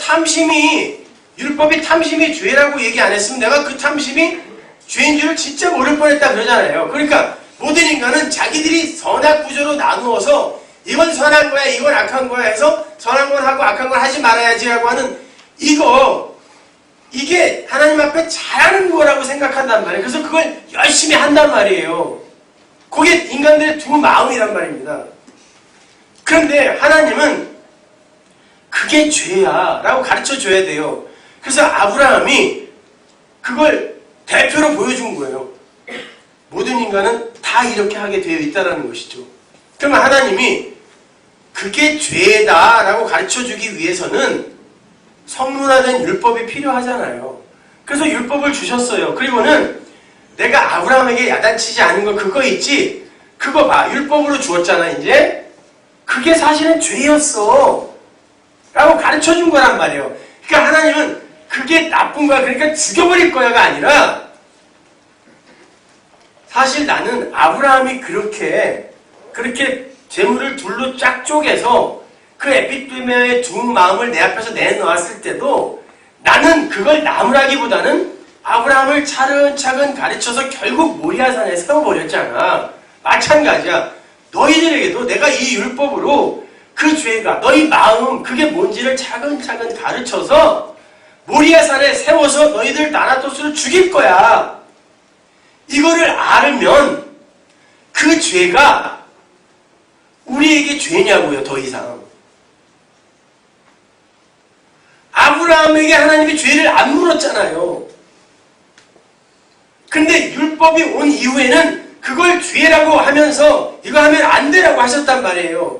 율법이 탐심이 죄라고 얘기 안 했으면 내가 그 탐심이 죄인 줄을 진짜 모를 뻔했다 그러잖아요. 그러니까 모든 인간은 자기들이 선악 구조로 나누어서 이건 선한 거야, 이건 악한 거야 해서 선한 건 하고 악한 건 하지 말아야지라고 하는 이게 하나님 앞에 잘하는 거라고 생각한단 말이에요. 그래서 그걸 열심히 한단 말이에요. 그게 인간들의 두 마음이란 말입니다. 그런데 하나님은 그게 죄야 라고 가르쳐줘야 돼요. 그래서 아브라함이 그걸 대표로 보여준 거예요. 모든 인간은 다 이렇게 하게 되어 있다는 것이죠. 그러면 하나님이 그게 죄다 라고 가르쳐주기 위해서는 성문화된 율법이 필요하잖아요. 그래서 율법을 주셨어요. 그리고는 내가 아브라함에게 야단치지 않은 거 그거 있지? 그거 봐. 율법으로 주었잖아 이제. 그게 사실은 죄였어 라고 가르쳐준 거란 말이에요. 그러니까 하나님은 그게 나쁜 거야 그러니까 죽여버릴 거야가 아니라 사실 나는 아브라함이 그렇게 재물을 둘로 쫙 쪼개서 그 에피투미아의 두 마음을 내 앞에서 내놓았을 때도 나는 그걸 나무라기보다는 아브라함을 차근차근 가르쳐서 결국 모리아산에 세워버렸잖아. 마찬가지야. 너희들에게도 내가 이 율법으로 그 죄가 너희 마음 그게 뭔지를 차근차근 가르쳐서 모리아산에 세워서 너희들 나라토스를 죽일 거야. 이거를 알면 그 죄가 우리에게 죄냐고요. 더 이상. 아브라함에게 하나님이 죄를 안 물었잖아요. 근데 율법이 온 이후에는 그걸 죄라고 하면서 이거 하면 안 되라고 하셨단 말이에요.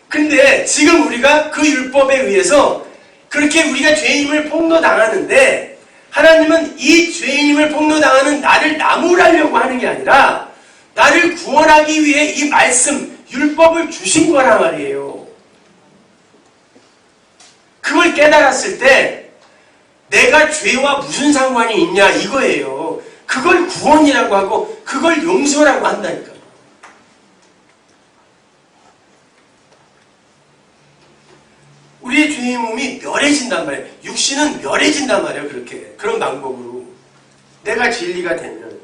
근데 지금 우리가 그 율법에 의해서 그렇게 우리가 죄인임을 폭로당하는데 하나님은 이 죄인임을 폭로당하는 나를 나무라려고 하는 게 아니라 나를 구원하기 위해 이 말씀, 율법을 주신 거란 말이에요. 그걸 깨달았을 때 내가 죄와 무슨 상관이 있냐 이거예요. 그걸 구원이라고 하고 그걸 용서라고 한다니까. 우리의 죄의 몸이 멸해진단 말이에요. 육신은 멸해진단 말이에요. 그렇게. 그런 방법으로. 내가 진리가 되면.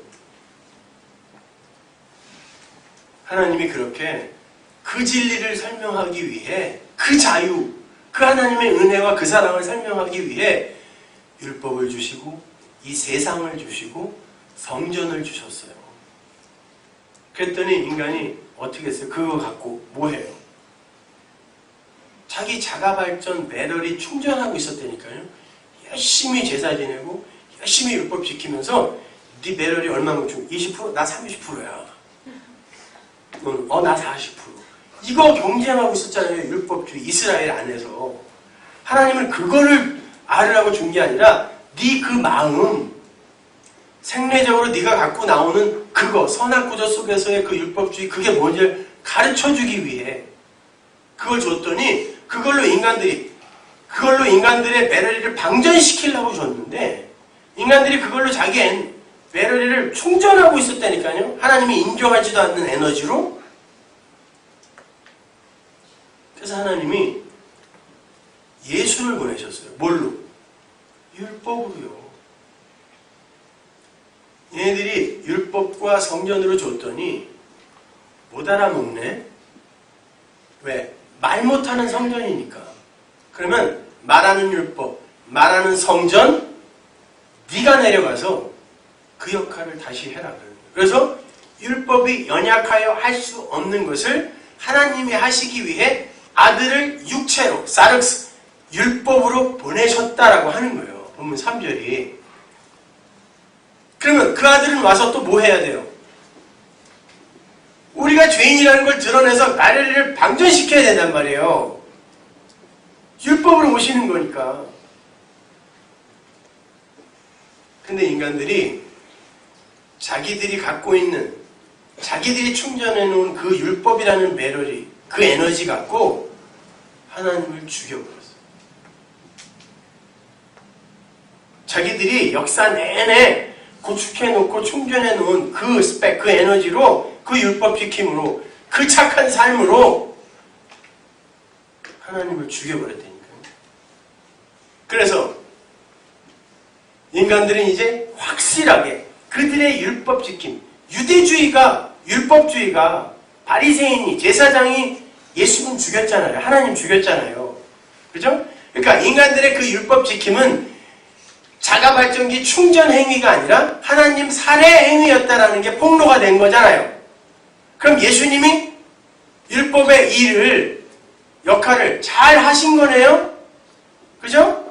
하나님이 그렇게 그 진리를 설명하기 위해 그 자유, 그 하나님의 은혜와 그 사랑을 설명하기 위해 율법을 주시고 이 세상을 주시고 성전을 주셨어요. 그랬더니 인간이 어떻게 했어요? 그거 갖고 뭐 해요? 자기 자가발전 배럴이 충전하고 있었다니까요. 열심히 제사 지내고 열심히 율법 지키면서 네 배럴이 얼마나 충전? 20%? 나 30%야. 나 40%. 이거 경쟁하고 있었잖아요. 율법주의 이스라엘 안에서. 하나님은 그거를 알으라고 준 게 아니라 네 그 마음, 생리적으로 네가 갖고 나오는 그거, 선악 구조 속에서의 그 율법주의, 그게 뭔지를 가르쳐주기 위해 그걸 줬더니 그걸로 인간들의 배럴리를 방전시키려고 줬는데 인간들이 그걸로 자기 배럴리를 충전하고 있었다니까요. 하나님이 인정하지도 않는 에너지로. 그래서 하나님이 예수를 보내셨어요. 뭘로? 율법으로요. 얘네들이 율법과 성전으로 줬더니 못 알아먹네? 왜? 말 못하는 성전이니까. 그러면 말하는 율법, 말하는 성전, 네가 내려가서 그 역할을 다시 해라. 그래서 율법이 연약하여 할 수 없는 것을 하나님이 하시기 위해 아들을 육체로, 사륵스, 율법으로 보내셨다라고 하는 거예요. 본문 3절이. 그러면 그 아들은 와서 또 뭐 해야 돼요? 우리가 죄인이라는 걸 드러내서 나를 방전시켜야 된단 말이에요. 율법으로 오시는 거니까. 근데 인간들이 자기들이 갖고 있는, 자기들이 충전해 놓은 그 율법이라는 배럴이, 그 에너지 갖고 하나님을 죽여버렸어요. 자기들이 역사 내내 구축해놓고 충전해놓은 그 스펙, 그 에너지로, 그 율법 지킴으로, 그 착한 삶으로 하나님을 죽여버렸다니까요. 그래서 인간들은 이제 확실하게 그들의 율법 지킴, 율법주의가 바리새인이, 제사장이 예수님 죽였잖아요. 하나님 죽였잖아요. 그죠? 그러니까 인간들의 그 율법 지킴은 자가발전기 충전 행위가 아니라 하나님 살해 행위였다라는 게 폭로가 된 거잖아요. 그럼 예수님이 율법의 역할을 잘 하신 거네요? 그죠?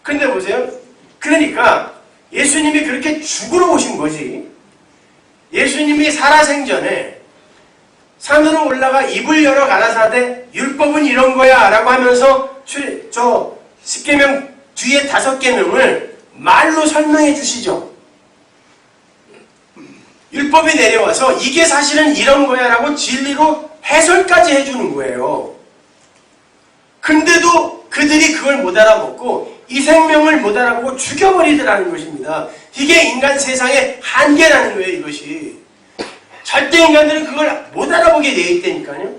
근데 보세요. 그러니까 예수님이 그렇게 죽으러 오신 거지. 예수님이 살아생전에 산으로 올라가 입을 열어 가라사대 율법은 이런 거야 라고 하면서 십계명 뒤에 5계명을 말로 설명해 주시죠. 율법이 내려와서 이게 사실은 이런 거야 라고 진리로 해설까지 해주는 거예요. 근데도 그들이 그걸 못 알아먹고 이 생명을 못 알아보고 죽여버리더라는 것입니다. 이게 인간 세상의 한계라는 거예요. 이것이. 절대 인간들은 그걸 못 알아보게 되어 있다니까요.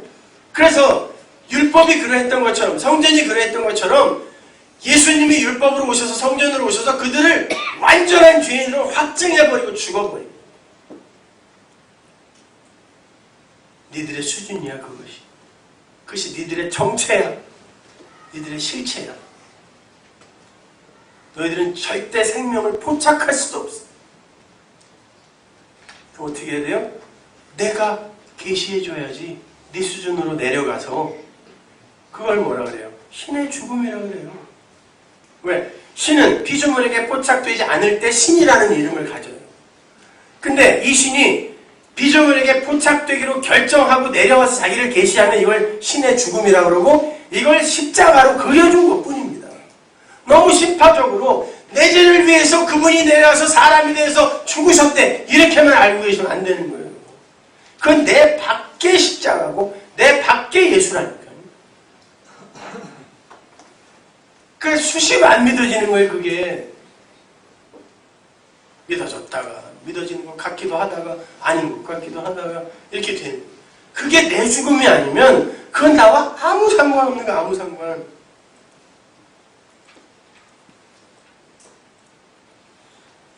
그래서 율법이 그러했던 것처럼, 성전이 그러했던 것처럼 예수님이 율법으로 오셔서 성전으로 오셔서 그들을 완전한 죄인으로 확증해버리고 죽어버립니다. 니들의 수준이야 그것이. 그것이 니들의 정체야. 니들의 실체야. 너희들은 절대 생명을 포착할 수도 없어. 그럼 어떻게 해야 돼요? 내가 계시해줘야지. 네 수준으로 내려가서 그걸 뭐라 그래요? 신의 죽음이라 그래요. 왜? 신은 피조물에게 포착되지 않을 때 신이라는 이름을 가져요. 근데 이 신이 피조물에게 포착되기로 결정하고 내려와서 자기를 계시하면 이걸 신의 죽음이라 그러고 이걸 십자가로 그려준 것뿐입니다. 너무 심파적으로 내 죄를 위해서 그분이 내려와서 사람이 되어서 죽으셨대. 이렇게만 알고 계시면 안 되는 거예요. 그건 내 밖의 십자가고 내 밖의 예수라니까요. 그게 수십 안 믿어지는 거예요. 그게 믿어졌다가 믿어지는 것 같기도 하다가 아닌 것 같기도 하다가 이렇게 되는 거예요. 그게 내 죽음이 아니면 그건 나와 아무 상관없는 거, 아무 상관.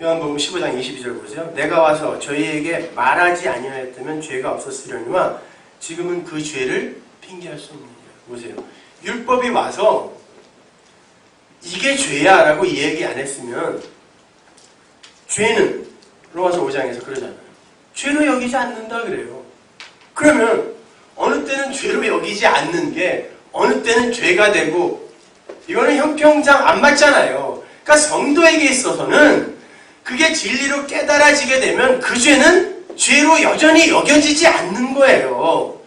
요한복음 15장 22절 보세요. 내가 와서 저희에게 말하지 아니하였다면 죄가 없었으려니와 지금은 그 죄를 핑계할 수 없느니라. 보세요. 율법이 와서 이게 죄야 라고 얘기 안 했으면 죄는 로마서 5장에서 그러잖아요. 죄로 여기지 않는다 그래요. 그러면 어느 때는 죄로 여기지 않는 게 어느 때는 죄가 되고 이거는 형평상 안 맞잖아요. 그러니까 성도에게 있어서는 그게 진리로 깨달아지게 되면 그 죄는 죄로 여전히 여겨지지 않는 거예요.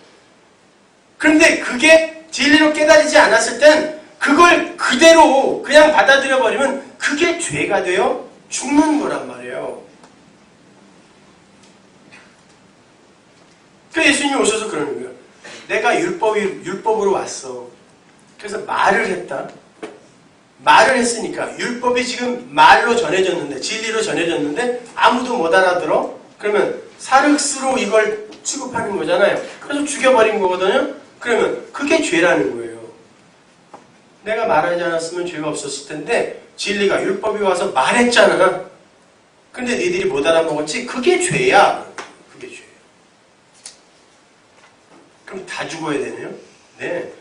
그런데 그게 진리로 깨달아지지 않았을 땐 그걸 그대로 그냥 받아들여 버리면 그게 죄가 되어 죽는 거란 말이에요. 그 예수님이 오셔서 그러는 거예요. 내가 율법으로 왔어. 그래서 말을 했다. 말을 했으니까 율법이 지금 말로 전해졌는데 진리로 전해졌는데 아무도 못 알아들어? 그러면 사륵스로 이걸 취급하는 거잖아요. 그래서 죽여버린 거거든요. 그러면 그게 죄라는 거예요. 내가 말하지 않았으면 죄가 없었을 텐데 진리가 율법이 와서 말했잖아. 근데 니들이 못 알아먹었지? 그게 죄야. 그게 죄야. 그럼 다 죽어야 되네요? 네.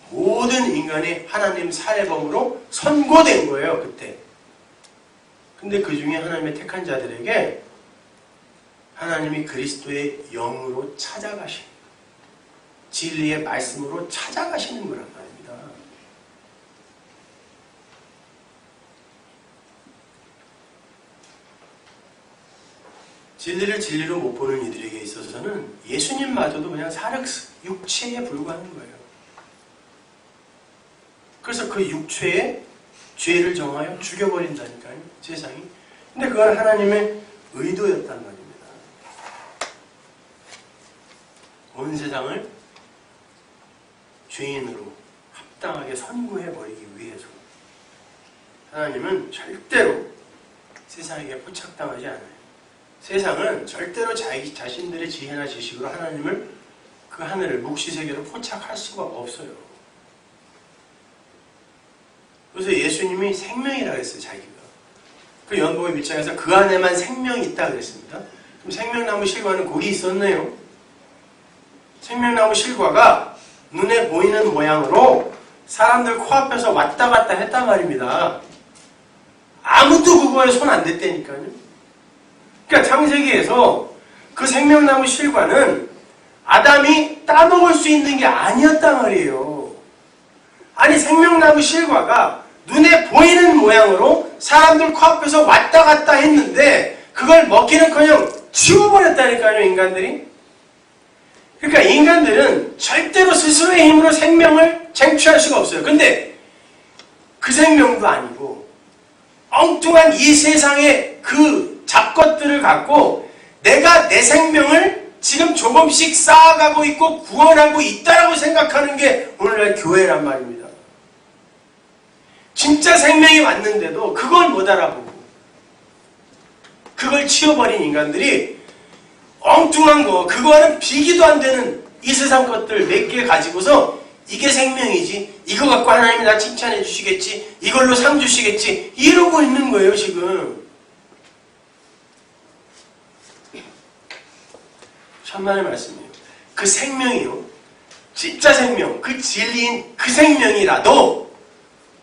모든 인간이 하나님 살해범으로 선고된 거예요, 그때. 근데 그 중에 하나님의 택한 자들에게 하나님이 그리스도의 영으로 찾아가시는, 진리의 말씀으로 찾아가시는 거란 말입니다. 진리를 진리로 못 보는 이들에게 있어서는 예수님마저도 그냥 사륵스, 육체에 불과한 거예요. 그래서 그 육체에 죄를 정하여 죽여버린다니까요, 세상이. 근데 그건 하나님의 의도였단 말입니다. 온 세상을 죄인으로 합당하게 선고해버리기 위해서 하나님은 절대로 세상에게 포착당하지 않아요. 세상은 절대로 자신들의 지혜나 지식으로 하나님을, 그 하늘을 묵시세계로 포착할 수가 없어요. 그래서 예수님이 생명이라고 했어요, 자기가. 그 요한복음 1장에서 그 안에만 생명이 있다 그랬습니다. 그럼 생명나무 실과는 골이 있었네요. 생명나무 실과가 눈에 보이는 모양으로 사람들 코앞에서 왔다 갔다 했단 말입니다. 아무도 그거에 손 안 댔다니까요. 그러니까 창세기에서 그 생명나무 실과는 아담이 따먹을 수 있는 게 아니었단 말이에요. 아니, 생명나무 실과가 눈에 보이는 모양으로 사람들 코앞에서 왔다 갔다 했는데 그걸 먹기는커녕 치워버렸다니까요, 인간들이. 그러니까 인간들은 절대로 스스로의 힘으로 생명을 쟁취할 수가 없어요. 근데 그 생명도 아니고 엉뚱한 이 세상의 그 잡것들을 갖고 내가 내 생명을 지금 조금씩 쌓아가고 있고 구원하고 있다라고 생각하는 게 오늘날 교회란 말입니다. 진짜 생명이 왔는데도 그걸 못 알아보고 그걸 치워버린 인간들이 엉뚱한 거, 그거는 비기도 안 되는 이 세상 것들 몇 개 가지고서 이게 생명이지, 이거 갖고 하나님이 나 칭찬해 주시겠지, 이걸로 상 주시겠지, 이러고 있는 거예요, 지금. 천만의 말씀이에요. 그 생명이요, 진짜 생명, 그 진리인 그 생명이라도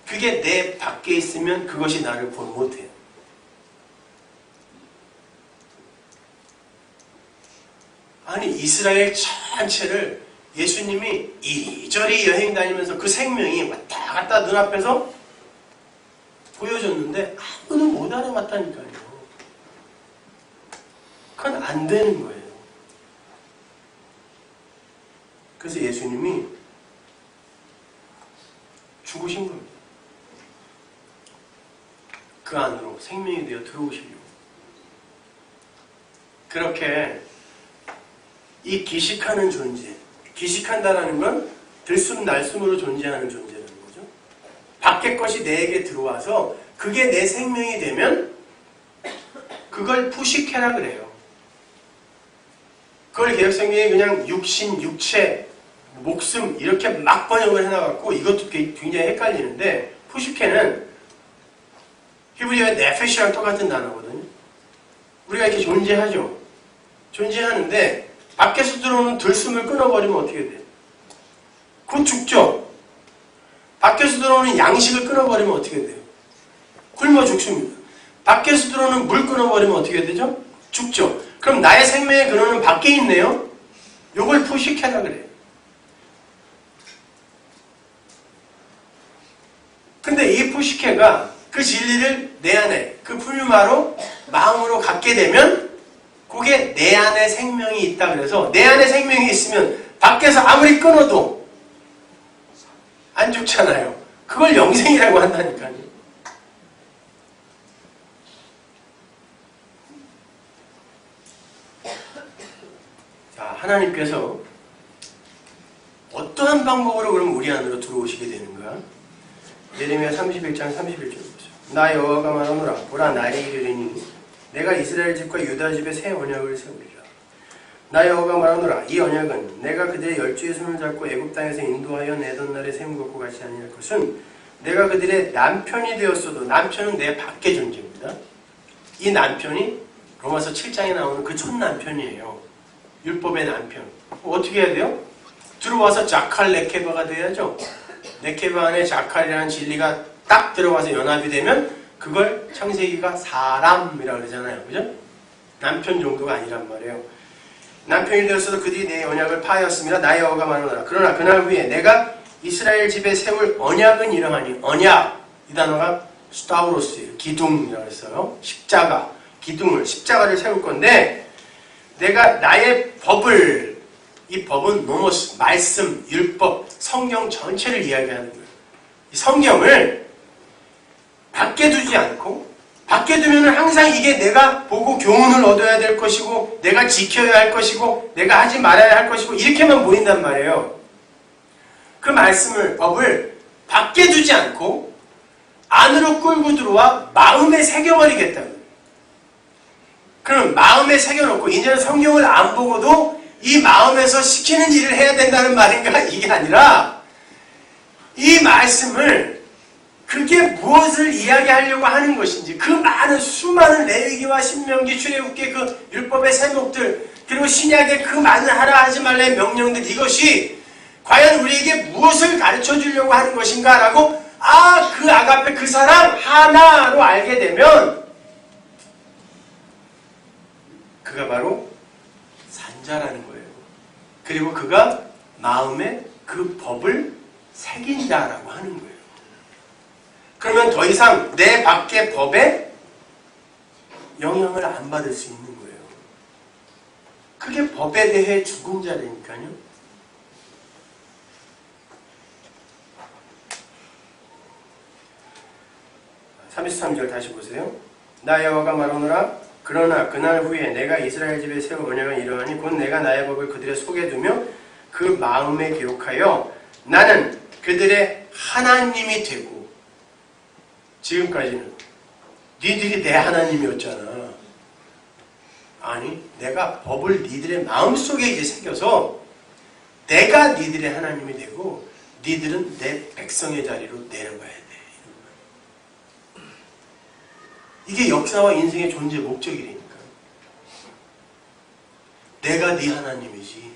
그게 내 밖에 있으면 그것이 나를 보지 못해요. 아니, 이스라엘 전체를 예수님이 이리저리 여행 다니면서 그 생명이 왔다 갔다 눈앞에서 보여줬는데 아무도 못 알아봤다니까요. 그건 안 되는 거예요. 그래서 예수님이 죽으신 겁니다. 그 안으로 생명이 되어 들어오시려고. 그렇게 이 기식하는 존재, 기식한다라는 건 들숨 날숨으로 존재하는 존재라는 거죠. 밖의 것이 내게 들어와서 그게 내 생명이 되면 그걸 푸식해라 그래요. 그걸 개역성경이 그냥 육신, 육체, 목숨 이렇게 막 번역을 해놔갖고 이것도 굉장히 헷갈리는데, 푸시케는 히브리어의 네페시랑 똑같은 단어거든요. 우리가 이렇게 존재하죠. 존재하는데 밖에서 들어오는 들숨을 끊어버리면 어떻게 돼요? 곧 죽죠. 밖에서 들어오는 양식을 끊어버리면 어떻게 돼요? 굶어 죽습니다. 밖에서 들어오는 물 끊어버리면 어떻게 되죠? 죽죠. 그럼 나의 생명의 근원은 밖에 있네요. 요걸 푸시케라 그래요. 근데 이 푸시케가 그 진리를 내 안에, 그 푸뉴마로 마음으로 갖게 되면 그게 내 안에 생명이 있다 그래서 내 안에 생명이 있으면 밖에서 아무리 끊어도 안 죽잖아요. 그걸 영생이라고 한다니까요. 자, 하나님께서 어떠한 방법으로 그럼 우리 안으로 들어오시게 되는가? 예레미야 31장 31절 보세요. 나 여호와가 말하노라. 보라, 날이 이르리니 내가 이스라엘 집과 유다 집에 새 언약을 세우리라. 나 여호와가 말하노라. 이 언약은 내가 그들의 열주의 손을 잡고 애굽 땅에서 인도하여 내던 날에 세운 것과 같이 아니할 것은, 내가 그들의 남편이 되었어도, 남편은 내 밖의 존재입니다. 이 남편이 로마서 7장에 나오는 그 첫 남편이에요. 율법의 남편. 어떻게 해야 돼요? 들어와서 자칼 네케바가 돼야죠. 네케바 안에 자칼이라는 진리가 딱 들어와서 연합이 되면 그걸 창세기가 사람이라고 그러잖아요. 그죠? 남편 정도가 아니란 말이에요. 남편이 되었어도 그들이 내 언약을 파하였습니다. 나의 여호와가 말하노라. 그러나 그날 후에 내가 이스라엘 집에 세울 언약은 이러하니, 언약, 이 단어가 스타우로스예요. 기둥이라고 했어요. 십자가, 기둥을, 십자가를 세울 건데, 내가 나의 법을, 이 법은 노모스, 말씀, 율법, 성경 전체를 이야기하는 거예요. 이 성경을 밖에 두지 않고, 밖에 두면 항상 이게 내가 보고 교훈을 얻어야 될 것이고, 내가 지켜야 할 것이고, 내가 하지 말아야 할 것이고, 이렇게만 보인단 말이에요. 그 말씀을, 법을 밖에 두지 않고 안으로 끌고 들어와 마음에 새겨버리겠다는 거예요. 그럼 마음에 새겨놓고 이제는 성경을 안 보고도 이 마음에서 시키는 일을 해야 된다는 말인가? 이게 아니라 이 말씀을, 그게 무엇을 이야기하려고 하는 것인지, 그 많은 수많은 레위기와 신명기, 출애굽기, 그 율법의 세목들, 그리고 신약의 그 많은 하라 하지 말라의 명령들, 이것이 과연 우리에게 무엇을 가르쳐 주려고 하는 것인가 라고, 그 아가페, 그 사람 하나로 알게 되면 그가 바로 산자라는 거예요. 그리고 그가 마음에 그 법을 새긴다라고 하는 거예요. 그러면 더 이상 내 밖의 법에 영향을 안 받을 수 있는 거예요. 그게 법에 대해 죽은 자라니까요. 33절 다시 보세요. 나 여호와가 말하노라. 그러나 그날 후에 내가 이스라엘 집에 세운 언약은 이러하니, 곧 내가 나의 법을 그들의 속에 두며 그 마음에 기록하여 나는 그들의 하나님이 되고. 지금까지는 니들이 내 하나님이었잖아. 아니, 내가 법을 니들의 마음속에 이제 새겨서 내가 니들의 하나님이 되고 니들은 내 백성의 자리로 내려가야 돼. 이게 역사와 인생의 존재 목적이라니까. 내가 네 하나님이지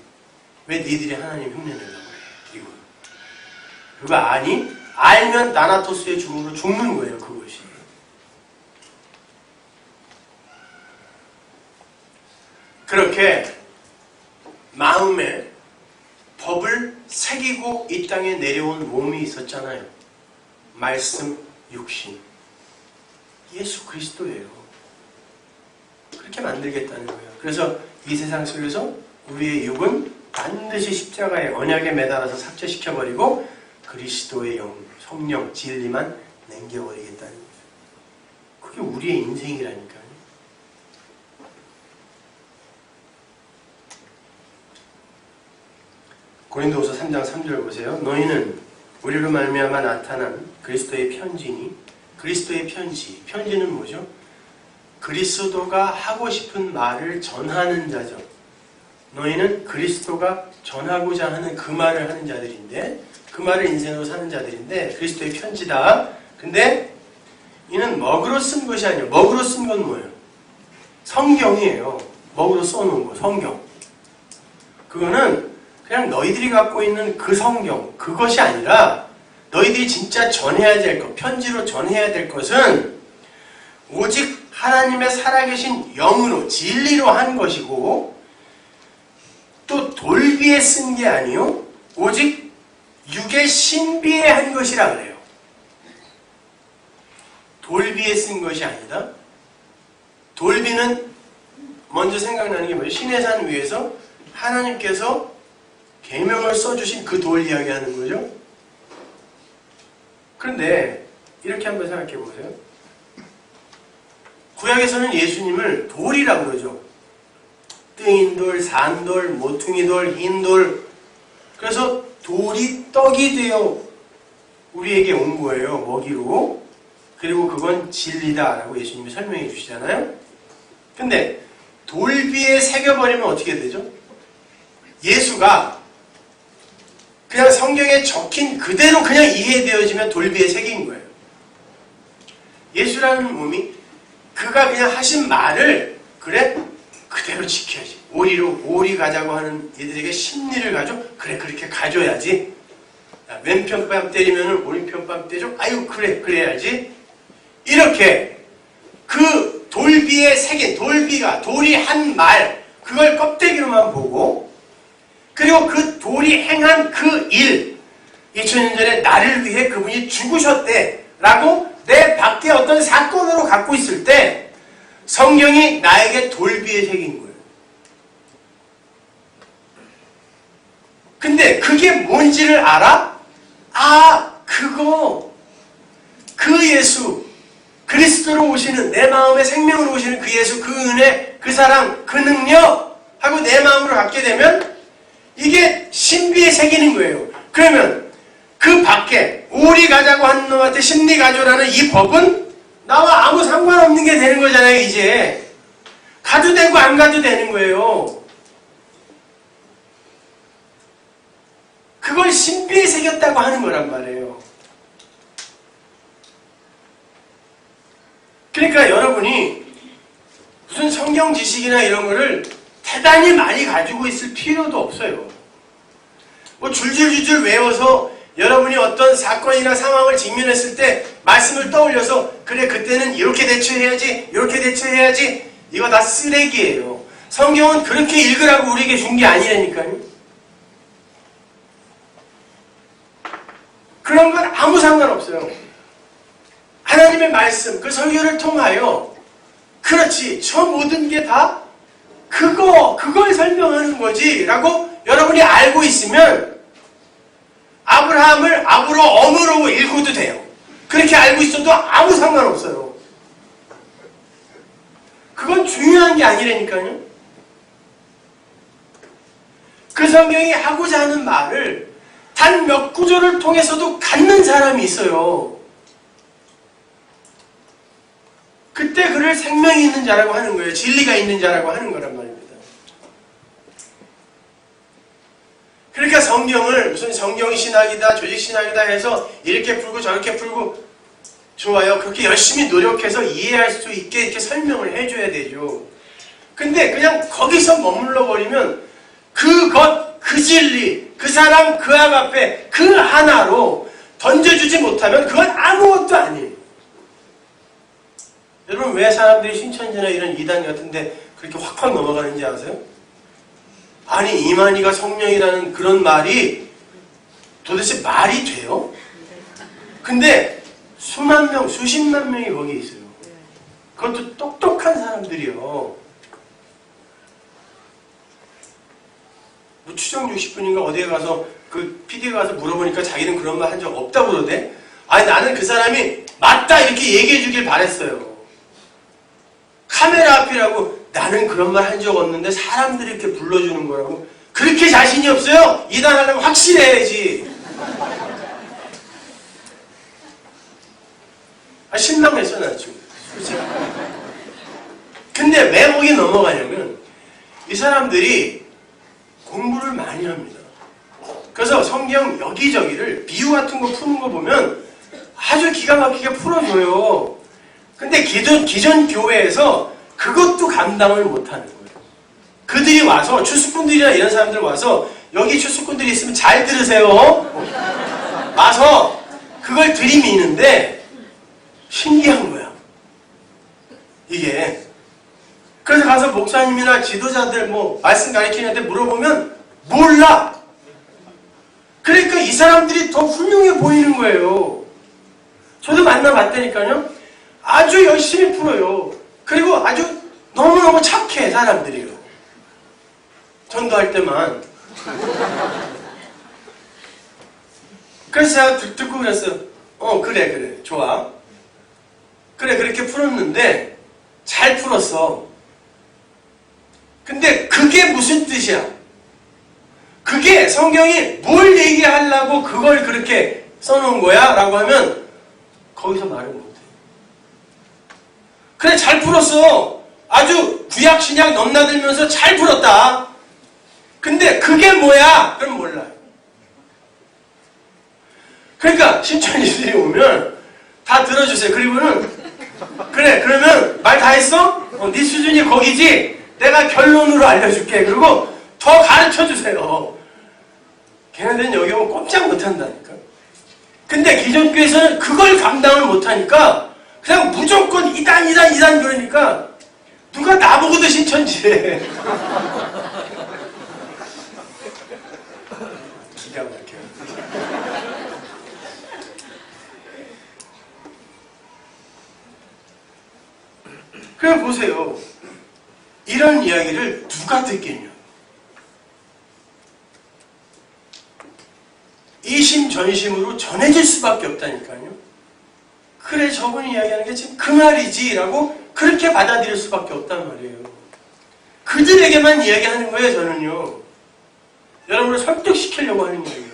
왜 니들이 하나님 흉내내려고 그래. 그거 아니? 알면 나나토스의 죽음으로 죽는 거예요. 그것이. 그렇게 마음에 법을 새기고 이 땅에 내려온 몸이 있었잖아요. 말씀, 육신. 예수 그리스도예요. 그렇게 만들겠다는 거예요. 그래서 이 세상 속에서 우리의 육은 반드시 십자가의 언약에 매달아서 삭제시켜버리고 그리스도의 영, 성령, 진리만 남겨버리겠다는 거예요. 그게 우리의 인생이라니까요. 고린도후서 3장 3절 보세요. 너희는 우리로 말미암아 나타난 그리스도의 편지니. 그리스도의 편지. 편지는 뭐죠? 그리스도가 하고 싶은 말을 전하는 자죠. 너희는 그리스도가 전하고자 하는 그 말을 하는 자들인데, 그 말을 인생으로 사는 자들인데 그리스도의 편지다. 근데 이는 먹으로 쓴 것이 아니에요. 먹으로 쓴 건 뭐예요? 성경이에요. 먹으로 써놓은 거, 성경. 그거는 그냥 너희들이 갖고 있는 그 성경, 그것이 아니라 너희들이 진짜 전해야 될 것, 편지로 전해야 될 것은 오직 하나님의 살아계신 영으로, 진리로 한 것이고, 또 돌비에 쓴 게 아니요 오직 육의 신비에 한 것이라 그래요. 돌비에 쓴 것이 아니다. 돌비는 먼저 생각나는 게 뭐예요? 시내산 위에서 하나님께서 계명을 써주신 그 돌 이야기하는 거죠. 그런데 이렇게 한번 생각해 보세요. 구약에서는 예수님을 돌이라고 그러죠. 뜬인돌, 산돌, 모퉁이돌, 흰돌. 그래서 돌이 떡이 되어 우리에게 온 거예요. 먹이로. 그리고 그건 진리다라고 예수님이 설명해 주시잖아요. 근데 돌비에 새겨버리면 어떻게 되죠? 예수가 그냥 성경에 적힌 그대로 그냥 이해되어지면 돌비에 새긴 거예요. 예수라는 몸이 그가 그냥 하신 말을 그래 그대로 지켜야지. 오리 가자고 하는 이들에게 심리를 가져 그래 그렇게 가져야지. 왼편 뺨 때리면 오른편 뺨 때려 아유 그래 그래야지. 이렇게 그 돌비에 새긴 돌비가 돌이 한 말 그걸 껍데기로만 보고 그리고 그 돌이 행한 그 일 2000년 전에 나를 위해 그분이 죽으셨대 라고 내 밖에 어떤 사건으로 갖고 있을 때 성경이 나에게 돌비에 새긴 거예요. 근데 그게 뭔지를 알아? 아 그거 그 예수 그리스도로 오시는 내 마음에 생명으로 오시는 그 예수 그 은혜 그 사랑 그 능력 하고 내 마음으로 갖게 되면 이게 신비에 새기는 거예요. 그러면 그 밖에 오리 가자고 하는 놈한테 심리 가져라는 이 법은 나와 아무 상관없는 게 되는 거잖아요. 이제 가도 되고 안 가도 되는 거예요. 그걸 신비에 새겼다고 하는 거란 말이에요. 그러니까 여러분이 무슨 성경 지식이나 이런 거를 대단히 많이 가지고 있을 필요도 없어요. 뭐 줄줄줄줄 외워서 여러분이 어떤 사건이나 상황을 직면했을 때 말씀을 떠올려서 그래 그때는 이렇게 대처해야지 이렇게 대처해야지 이거 다 쓰레기예요. 성경은 그렇게 읽으라고 우리에게 준 게 아니라니까요. 그런 건 아무 상관없어요. 하나님의 말씀 그 설교를 통하여 그렇지 저 모든 게 다 그걸 설명하는 거지 라고 여러분이 알고 있으면 아브라함을 아브로 어므로 읽어도 돼요. 그렇게 알고 있어도 아무 상관없어요. 그건 중요한 게 아니라니까요. 그 성경이 하고자 하는 말을 단 몇 구절을 통해서도 갖는 사람이 있어요. 그때 그를 생명이 있는 자라고 하는 거예요. 진리가 있는 자라고 하는 거란 말입니다. 그러니까 성경을 무슨 성경신학이다 조직신학이다 해서 이렇게 풀고 저렇게 풀고 좋아요. 그렇게 열심히 노력해서 이해할 수 있게 이렇게 설명을 해줘야 되죠. 근데 그냥 거기서 머물러 버리면 그것, 그 진리, 그 사람, 그 앞에 그 하나로 던져주지 못하면 그건 아무것도 아니에요. 여러분 왜 사람들이 신천지나 이런 이단 같은데 그렇게 확확 넘어가는지 아세요? 아니 이만희가 성령이라는 그런 말이 도대체 말이 돼요? 근데 수만 명, 수십만 명이 거기 있어요. 그것도 똑똑한 사람들이요. 뭐 추정 60분인가 어디에 가서 그 PD가 가서 물어보니까 자기는 그런 말 한 적 없다고 그러대. 아니 나는 그 사람이 맞다 이렇게 얘기해 주길 바랬어요. 카메라 앞이라고 나는 그런 말 한 적 없는데 사람들이 이렇게 불러주는 거라고. 그렇게 자신이 없어요? 이단하려면 확실해야지. 신랑했어 나 지금 솔직히. 근데 왜 거기 넘어가냐면 이 사람들이 공부를 많이 합니다. 그래서 성경 여기저기를 비유 같은 거 푸는 거 보면 아주 기가 막히게 풀어줘요. 근데 기존 교회에서 그것도 감당을 못하는 거예요. 그들이 와서 추수꾼들이나 이런 사람들 와서 여기 추수꾼들이 있으면 잘 들으세요. 와서 그걸 들이미는데 신기한 거야. 이게. 그래서 가서 목사님이나 지도자들 말씀 가르치는 애한테 물어보면 몰라. 그러니까 이 사람들이 더 훌륭해 보이는 거예요. 저도 만나봤다니까요. 아주 열심히 풀어요. 그리고 아주 너무너무 착해 사람들이요. 전도할 때만. 그래서 제가 듣고 그랬어요. 그래 좋아. 그래 그렇게 풀었는데 잘 풀었어. 근데 그게 무슨 뜻이야? 그게 성경이 뭘 얘기하려고 그걸 그렇게 써놓은 거야? 라고 하면 거기서 말을 못해. 그래 잘 풀었어. 아주 구약 신약 넘나들면서 잘 풀었다. 근데 그게 뭐야? 그럼 몰라요. 그러니까 신천지들이 오면 다 들어주세요. 그리고는 그래 그러면 말 다 했어? 네 수준이 거기지? 내가 결론으로 알려줄게. 그리고 더 가르쳐주세요. 걔네들은 여기 오면 꼼짝 못한다니까. 근데 기존교회에서는 그걸 감당을 못하니까 그냥 무조건 이단 그러니까 누가 나보고도 신천지래. 기가 막혀요. 그럼 보세요. 이런 이야기를 누가 듣겠냐. 이심전심으로 전해질 수밖에 없다니까요. 그래 저분이 이야기하는 게 지금 그 말이지 라고 그렇게 받아들일 수밖에 없단 말이에요. 그들에게만 이야기하는 거예요. 저는요. 여러분을 설득시키려고 하는 거예요.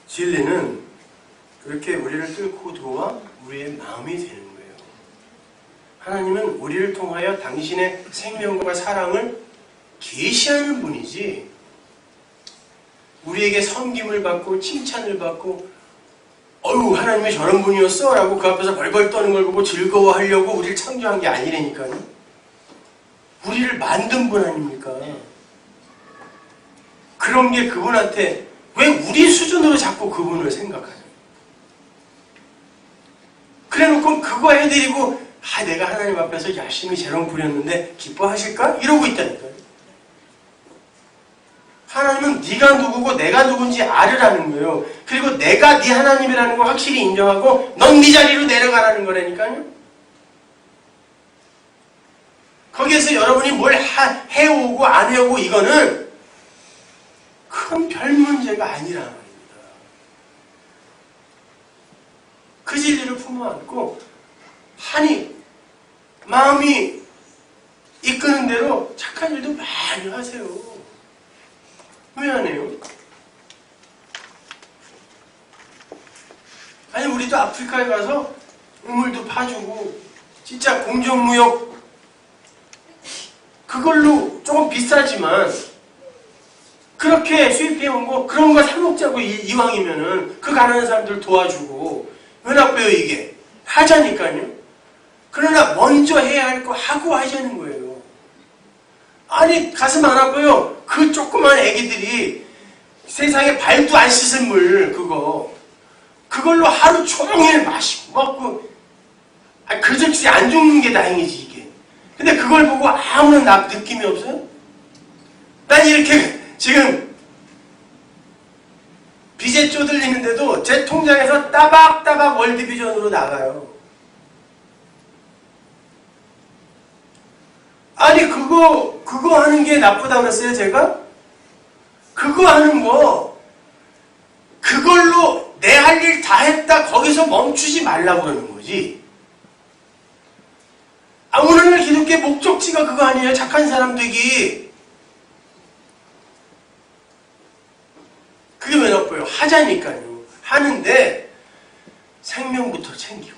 진리는 그렇게 우리를 뚫고 들어와 우리의 마음이 되는 거예요. 하나님은 우리를 통하여 당신의 생명과 사랑을 계시하는 분이지 우리에게 섬김을 받고 칭찬을 받고 어휴 하나님이 저런 분이었어? 라고 그 앞에서 벌벌 떠는 걸 보고 즐거워하려고 우리를 창조한 게 아니라니까요. 우리를 만든 분 아닙니까? 그런 게 그분한테 왜 우리 수준으로 자꾸 그분을 생각하냐. 그래놓고 그거 해드리고 내가 하나님 앞에서 열심히 재롱 부렸는데 기뻐하실까? 이러고 있다니까요. 하나님은 네가 누구고 내가 누군지 알으라는 거예요. 그리고 내가 네 하나님이라는 걸 확실히 인정하고 넌 네 자리로 내려가라는 거라니까요. 거기에서 여러분이 뭘 해오고 안 해오고 이거는 큰 별 문제가 아니라 말입니다. 그 진리를 품어 안고 마음이 이끄는 대로 착한 일도 많이 하세요. 왜 안 해요? 아니 우리도 아프리카에 가서 우물도 파주고 진짜 공정무역 그걸로 조금 비싸지만 그렇게 수입해온 거 그런 거 사 먹자고 이왕이면은 그 가난한 사람들 도와주고 왜 나빠요 이게? 하자니까요. 그러나 먼저 해야 할 거 하고 하자는 거예요. 아니 가슴 안 아파요. 그 조그만 애기들이 세상에 발도 안 씻은 물 그걸로 하루 종일 마시고 먹고 그 즉시 안 죽는 게 다행이지 이게. 근데 그걸 보고 아무런 느낌이 없어요? 난 이렇게 지금 빚에 쪼들리는데도 제 통장에서 따박따박 월드비전으로 나가요. 아니 그거 하는 게 나쁘다고 그랬어요 제가? 그거 하는 거 그걸로 내 할 일 다 했다 거기서 멈추지 말라고 그러는 거지. 오늘날 기독교의 목적지가 그거 아니에요? 착한 사람 되기. 그게 왜 나빠요? 하자니까요. 하는데 생명부터 챙기고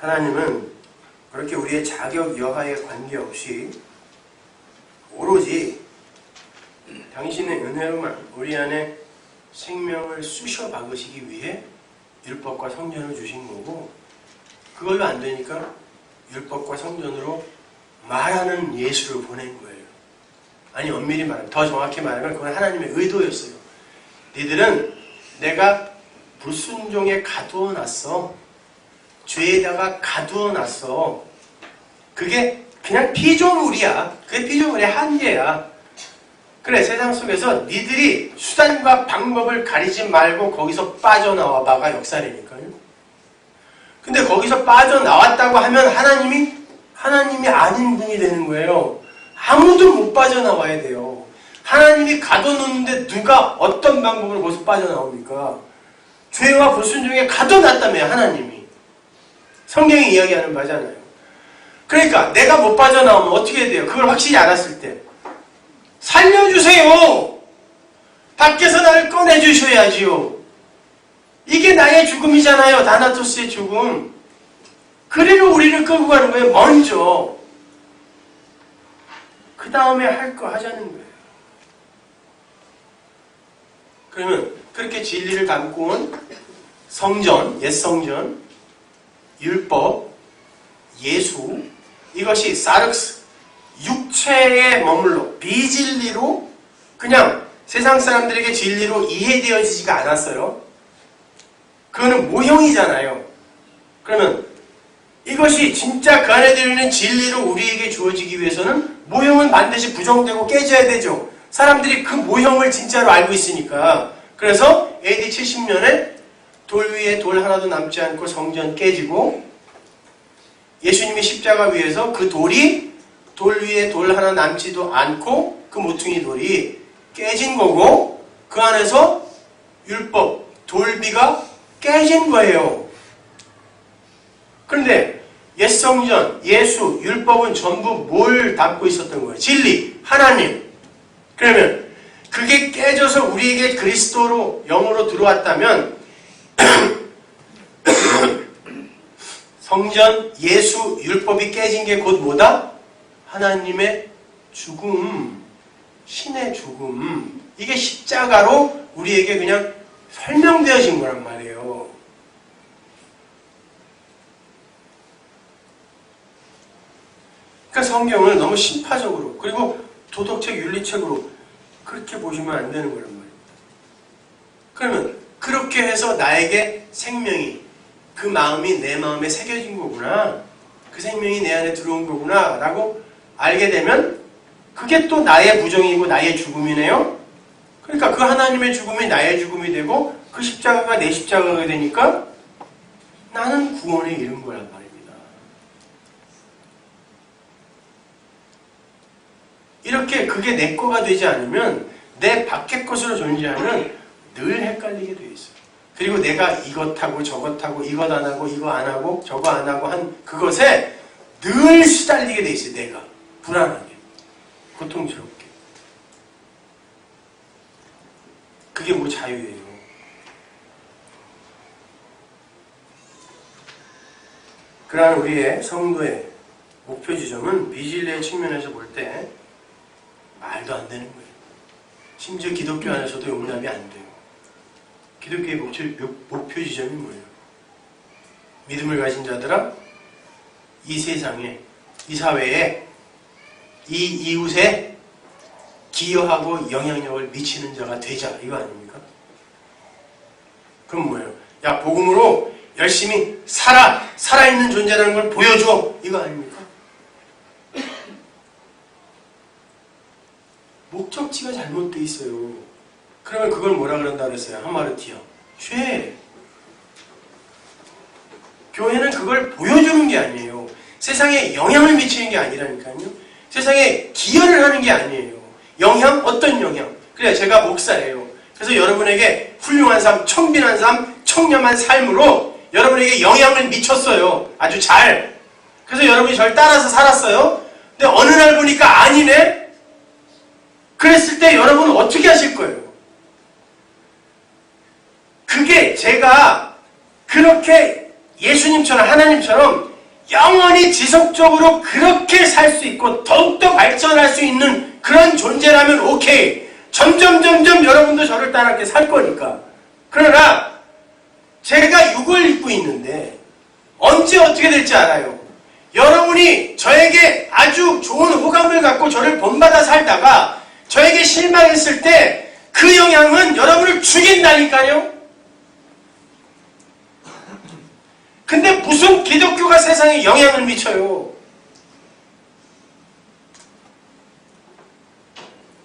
하나님은 그렇게 우리의 자격 여하에 관계없이 오로지 당신의 은혜로만 우리 안에 생명을 쑤셔 박으시기 위해 율법과 성전을 주신 거고, 그걸로 안 되니까 율법과 성전으로 말하는 예수를 보낸 거예요. 아니, 엄밀히 말하면, 더 정확히 말하면 그건 하나님의 의도였어요. 니들은 내가 불순종에 가두어 놨어. 죄에다가 가두어 놨어. 그게 그냥 피조물이야. 그게 피조물의 한계야. 그래, 세상 속에서 니들이 수단과 방법을 가리지 말고 거기서 빠져나와 봐가 역사라니까요. 근데 거기서 빠져나왔다고 하면 하나님이 아닌 분이 되는 거예요. 아무도 못 빠져나와야 돼요. 하나님이 가둬놓는데 누가 어떤 방법으로 거기서 빠져나옵니까? 죄와 불순종에 가둬놨다며, 하나님이. 성경이 이야기하는 바잖아요. 그러니까 내가 못 빠져나오면 어떻게 돼요? 그걸 확실히 알았을 때 살려주세요. 밖에서 나를 꺼내주셔야지요. 이게 나의 죽음이잖아요. 다나토스의 죽음. 그리고 우리를 끌고 가는 거예요. 먼저. 그 다음에 할 거 하자는 거예요. 그러면 그렇게 진리를 담고 온 성전, 옛 성전, 율법, 예수, 이것이 사륵스, 육체에 머물러 비진리로 그냥 세상 사람들에게 진리로 이해되어지지가 않았어요. 그거는 모형이잖아요. 그러면 이것이 진짜 그 안에 들어있는 진리로 우리에게 주어지기 위해서는 모형은 반드시 부정되고 깨져야 되죠. 사람들이 그 모형을 진짜로 알고 있으니까. 그래서 AD 70년에 돌 위에 돌 하나도 남지 않고 성전 깨지고, 예수님이 십자가 위에서 그 돌이 돌 위에 돌 하나 남지도 않고 그 모퉁이 돌이 깨진 거고, 그 안에서 율법, 돌비가 깨진 거예요. 그런데 옛 성전, 예수, 율법은 전부 뭘 담고 있었던 거예요? 진리, 하나님. 그러면 그게 깨져서 우리에게 그리스도로 영으로 들어왔다면 성전, 예수, 율법이 깨진 게 곧 뭐다? 하나님의 죽음, 신의 죽음. 이게 십자가로 우리에게 그냥 설명되어진 거란 말이에요. 그러니까 성경을 너무 심파적으로, 그리고 도덕책, 윤리책으로 그렇게 보시면 안 되는 거란 말이에요. 그러면 그렇게 해서 나에게 생명이, 그 마음이 내 마음에 새겨진 거구나, 그 생명이 내 안에 들어온 거구나 라고 알게 되면 그게 또 나의 부정이고 나의 죽음이네요. 그러니까 그 하나님의 죽음이 나의 죽음이 되고 그 십자가가 내 십자가가 되니까 나는 구원에 이른 거란 말입니다. 이렇게 그게 내 거가 되지 않으면 내 밖의 것으로 존재하면 늘 헷갈리게 돼 있어요. 그리고 내가 이것하고 저것하고 이것 안 하고 이거 안 하고 저거 안 하고 한 그것에 늘 시달리게 돼 있어요. 내가 불안하게, 고통스럽게. 그게 뭐 자유예요. 그러한 우리의 성도의 목표 지점은 비진리의 측면에서 볼 때 말도 안 되는 거예요. 심지어 기독교 안에서도 용납이 안 돼요. 기독교의 목표 지점이 뭐예요? 믿음을 가진 자들아, 이 세상에, 이 사회에, 이 이웃에 기여하고 영향력을 미치는 자가 되자, 이거 아닙니까? 그럼 뭐예요? 야, 복음으로 열심히 살아있는 존재라는 걸 보여줘, 이거 아닙니까? 목적지가 잘못되어 있어요. 그러면 그걸 뭐라 그런다 그랬어요? 하마르티아. 죄. 교회는 그걸 보여주는 게 아니에요. 세상에 영향을 미치는 게 아니라니까요. 세상에 기여를 하는 게 아니에요. 영향? 어떤 영향? 그래, 제가 목사예요. 그래서 여러분에게 훌륭한 삶, 청빈한 삶, 청렴한 삶으로 여러분에게 영향을 미쳤어요. 아주 잘. 그래서 여러분이 저를 따라서 살았어요. 근데 어느 날 보니까 아니네? 그랬을 때 여러분은 어떻게 하실 거예요? 그게 제가 그렇게 예수님처럼, 하나님처럼 영원히 지속적으로 그렇게 살 수 있고 더욱더 발전할 수 있는 그런 존재라면 오케이. 점점 여러분도 저를 따라게 살 거니까. 그러나 제가 육을 입고 있는데 언제 어떻게 될지 알아요. 여러분이 저에게 아주 좋은 호감을 갖고 저를 본받아 살다가 저에게 실망했을 때 그 영향은 여러분을 죽인다니까요. 근데 무슨 기독교가 세상에 영향을 미쳐요.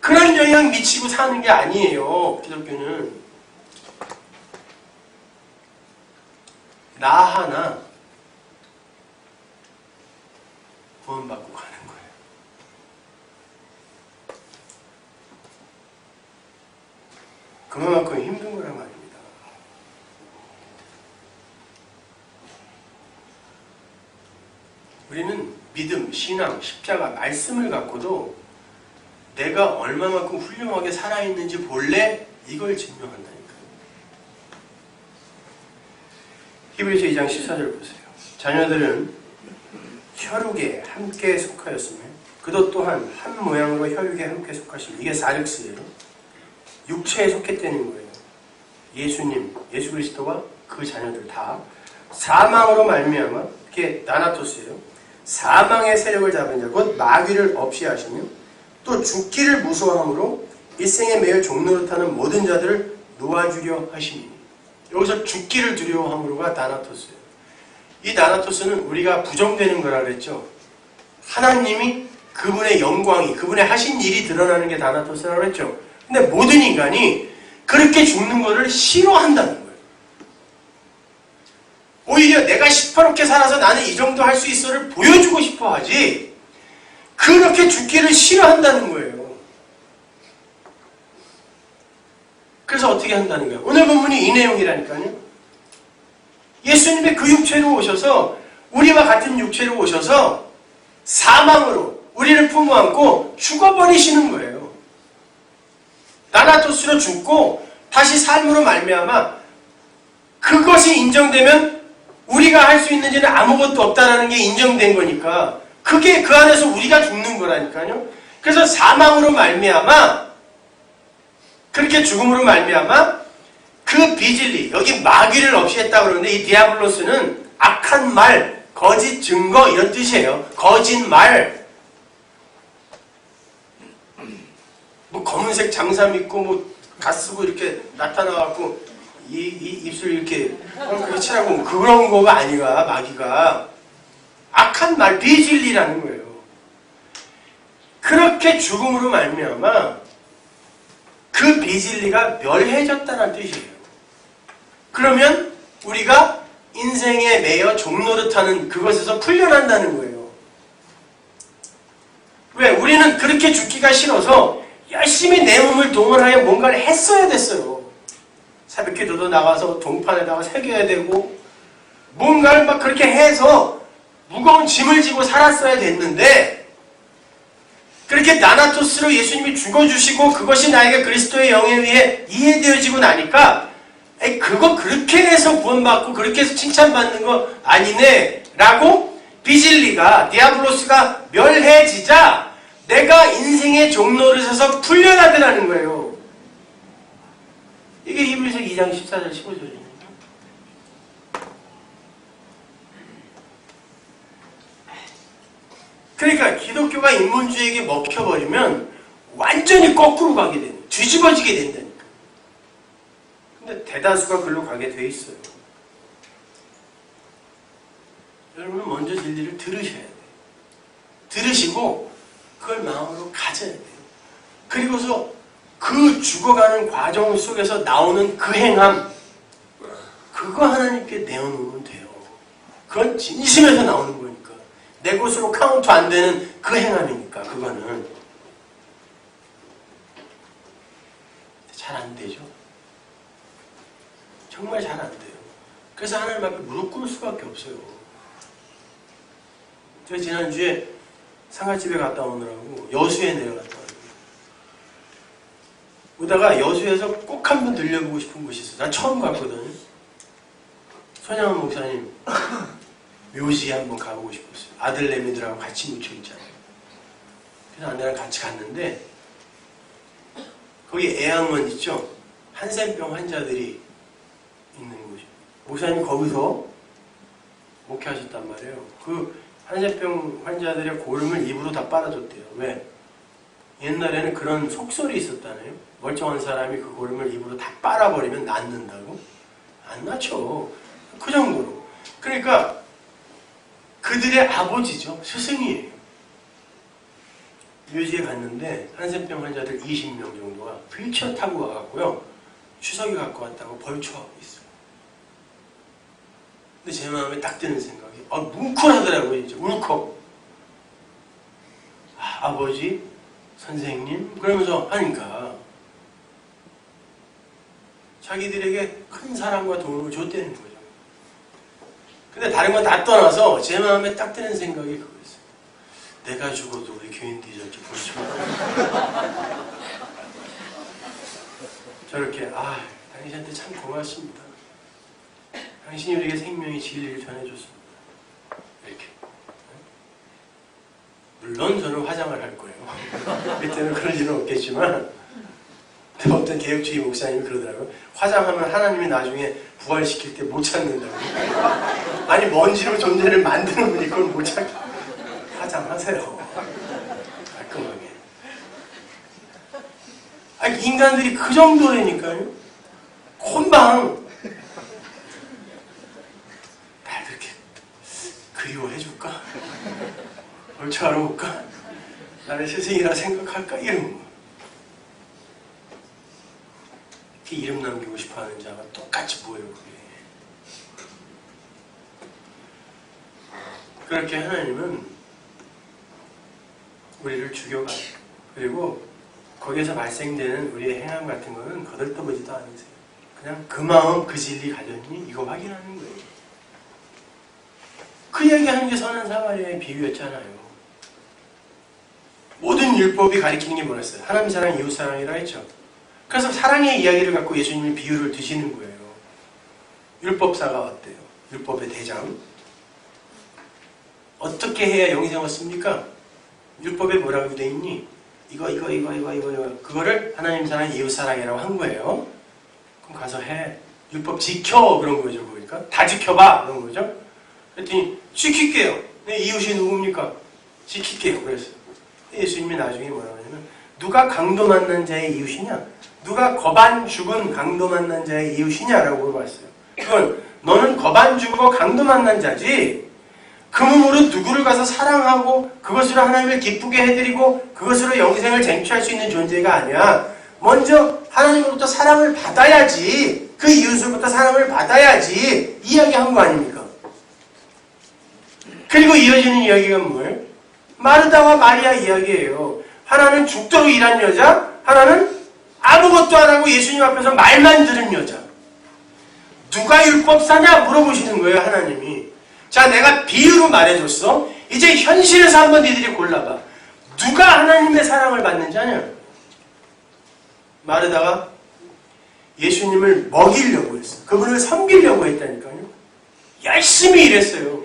그런 영향 미치고 사는 게 아니에요. 기독교는 나 하나 구원받고 가는 거예요. 그만큼 힘든 거란 말입니다. 우리는 믿음, 신앙, 십자가, 말씀을 갖고도 내가 얼마만큼 훌륭하게 살아있는지 본래 이걸 증명한다니까요. 히브리서 2장 14절 보세요. 자녀들은 혈육에 함께 속하였으며 그도 또한 한 모양으로 혈육에 함께 속하시며 이게 사륵스예요. 육체에 속했다는 거예요. 예수님, 예수 그리스도와 그 자녀들 다 사망으로 말미암아 그게 나나토스예요. 사망의 세력을 잡은 자 곧 마귀를 없이 하시며 또 죽기를 무서워함으로 일생에 매여 종노릇하는 모든 자들을 놓아주려 하시니 여기서 죽기를 두려워함으로가 나나토스예요. 이 나나토스는 우리가 부정되는 거라 그랬죠. 하나님이 그분의 영광이 그분의 하신 일이 드러나는 게 나나토스라고 그랬죠. 근데 모든 인간이 그렇게 죽는 것을 싫어한다는 거예요. 오히려 내가 시퍼렇게 살아서 나는 이 정도 할 수 있어를 보여주고 싶어 하지 그렇게 죽기를 싫어한다는 거예요. 그래서 어떻게 한다는 거예요? 오늘 본문이 이 내용이라니까요. 예수님의 그 육체로 오셔서 우리와 같은 육체로 오셔서 사망으로 우리를 품어안고 죽어버리시는 거예요. 나나토스로 죽고 다시 삶으로 말미암아 그것이 인정되면 우리가 할 수 있는지는 아무것도 없다는 게 인정된 거니까 그게 그 안에서 우리가 죽는 거라니까요. 그래서 사망으로 말미암아 그렇게 죽음으로 말미암아 그 비진리 여기 마귀를 없이 했다고 그러는데 이 디아블로스는 악한 말, 거짓 증거 이런 뜻이에요. 거짓말 뭐 검은색 장삼 입고 뭐 갓쓰고 이렇게 나타나갖고 이 입술 이렇게 칠하고 그런 거가 아니라 마귀가 악한 말 비진리라는 거예요. 그렇게 죽음으로 말미암아 그 비진리가 멸해졌다는 뜻이에요. 그러면 우리가 인생에 매여 종노릇하는 그것에서 풀려난다는 거예요. 왜? 우리는 그렇게 죽기가 싫어서 열심히 내 몸을 동원하여 뭔가를 했어야 됐어요. 새벽기도도 나가서 동판에다가 새겨야 되고 뭔가를 막 그렇게 해서 무거운 짐을 지고 살았어야 됐는데 그렇게 나나토스로 예수님이 죽어주시고 그것이 나에게 그리스도의 영에 의해 이해되어지고 나니까 그거 그렇게 해서 구원받고 그렇게 해서 칭찬받는 거 아니네 라고 비질리가 디아블로스가 멸해지자 내가 인생의 종노릇에서 풀려나더라는 거예요. 이게 히브리서 2장 14절 15절입니다. 그러니까 기독교가 인본주의에게 먹혀버리면 완전히 거꾸로 가게 되는, 뒤집어지게 된다니까. 근데 대다수가 글로 가게 돼 있어요. 여러분은 먼저 진리를 들으셔야 돼요. 들으시고 그걸 마음으로 가져야 돼요. 그리고서 그 죽어가는 과정 속에서 나오는 그 행함, 그거 하나님께 내어놓으면 돼요. 그건 진심에서 나오는 거니까. 내 것으로 카운트 안 되는 그 행함이니까 그거는. 잘 안 되죠. 정말 잘 안 돼요. 그래서 하나님 앞에 무릎 꿇을 수밖에 없어요. 제가 지난주에 상가집에 갔다 오느라고 여수에 내려갔다 왔어요. 오다가 여수에서 꼭 한번 들려보고 싶은 곳이 있어요. 난 처음 갔거든요. 손양원 목사님 묘지에 한번 가보고 싶었어요. 아들내미들하고 같이 묻혀 있잖아요. 그래서 아내랑 같이 갔는데 거기 애양원 있죠? 한센병 환자들이 있는 곳이에요. 목사님이 거기서 목회하셨단 말이에요. 그 한센병 환자들의 고름을 입으로 다 빨아줬대요. 왜? 옛날에는 그런 속설이 있었다네요. 멀쩡한 사람이 그 고름을 입으로 다 빨아버리면 낫는다고? 안 낫죠. 그 정도로. 그러니까 그들의 아버지죠. 스승이에요. 묘지에 갔는데 한센병 환자들 20명 정도가 휠체어 타고 와갖고요. 추석이 갖고 왔다고 벌초하고 있어요. 근데 제 마음에 딱 드는 생각이 뭉클하더라고요. 이제 울컥. 아버지, 선생님 그러면서 하니까 자기들에게 큰 사랑과 도움을 줬다는 거죠. 근데 다른 건 다 떠나서 제 마음에 딱 드는 생각이 그거였어요. 내가 죽어도 우리 교인들이 저렇게 보지 마. 저렇게 당신한테 참 고맙습니다. 당신이 우리에게 생명의 진리를 전해줬습니다. 이렇게. 물론 저는 화장을 할 거예요. 그때는 그럴 일은 없겠지만 어떤 개혁주의 목사님이 그러더라고요. 화장하면 하나님이 나중에 부활시킬 때 못 찾는다고. 아니 먼지로 존재를 만드는 분이 그걸 못 찾게. 화장하세요. 깔끔하게. 인간들이 그 정도라니까요. 금방 날 그렇게 그리워해줄까? 벌초하러 올까? 나를 스승이라 생각할까? 이런 거. 이렇게 이름 남기고 싶어하는 자가 똑같이 보여요. 그게. 그렇게 하나님은 우리를 죽여가요. 그리고 거기에서 발생되는 우리의 행함 같은 거는 거들떠보지도 않으세요. 그냥 그 마음 그 진리 가졌니? 이거 확인하는 거예요. 그 얘기하는 게 선한 사마리아의 비유였잖아요. 모든 율법이 가리키는 게 뭐였어요? 하나님 사랑, 이웃 사랑이라 했죠. 그래서 사랑의 이야기를 갖고 예수님이 비유를 드시는 거예요. 율법사가 어때요? 율법의 대장. 어떻게 해야 영생을 얻습니까? 율법에 뭐라고 돼 있니? 이거. 그거를 하나님 사랑, 이웃 사랑이라고 한 거예요. 그럼 가서 해. 율법 지켜. 그런 거죠. 그러니까 다 지켜봐. 그런 거죠. 그랬더니 지킬게요. 네, 이웃이 누굽니까? 지킬게요. 그랬어요. 예수님이 나중에 뭐라고 하냐면 누가 강도 만난 자의 이웃이냐? 누가 거반 죽은 강도 만난 자의 이웃이냐라고 물어봤어요. 그건 너는 거반 죽고 강도 만난 자지 그 몸으로 누구를 가서 사랑하고 그것으로 하나님을 기쁘게 해드리고 그것으로 영생을 쟁취할 수 있는 존재가 아니야. 먼저 하나님으로부터 사랑을 받아야지 그 이웃으로부터 사랑을 받아야지 이야기한 거 아닙니까? 그리고 이어지는 이야기가 뭐예요? 마르다와 마리아 이야기예요. 하나는 죽도록 일한 여자, 하나는 아무것도 안 하고 예수님 앞에서 말만 들은 여자. 누가 율법사냐 물어보시는 거예요, 하나님이. 자, 내가 비유로 말해줬어. 이제 현실에서 한번 니들이 골라봐. 누가 하나님의 사랑을 받는지 아냐? 마르다가 예수님을 먹이려고 했어. 그분을 섬기려고 했다니까요. 열심히 일했어요.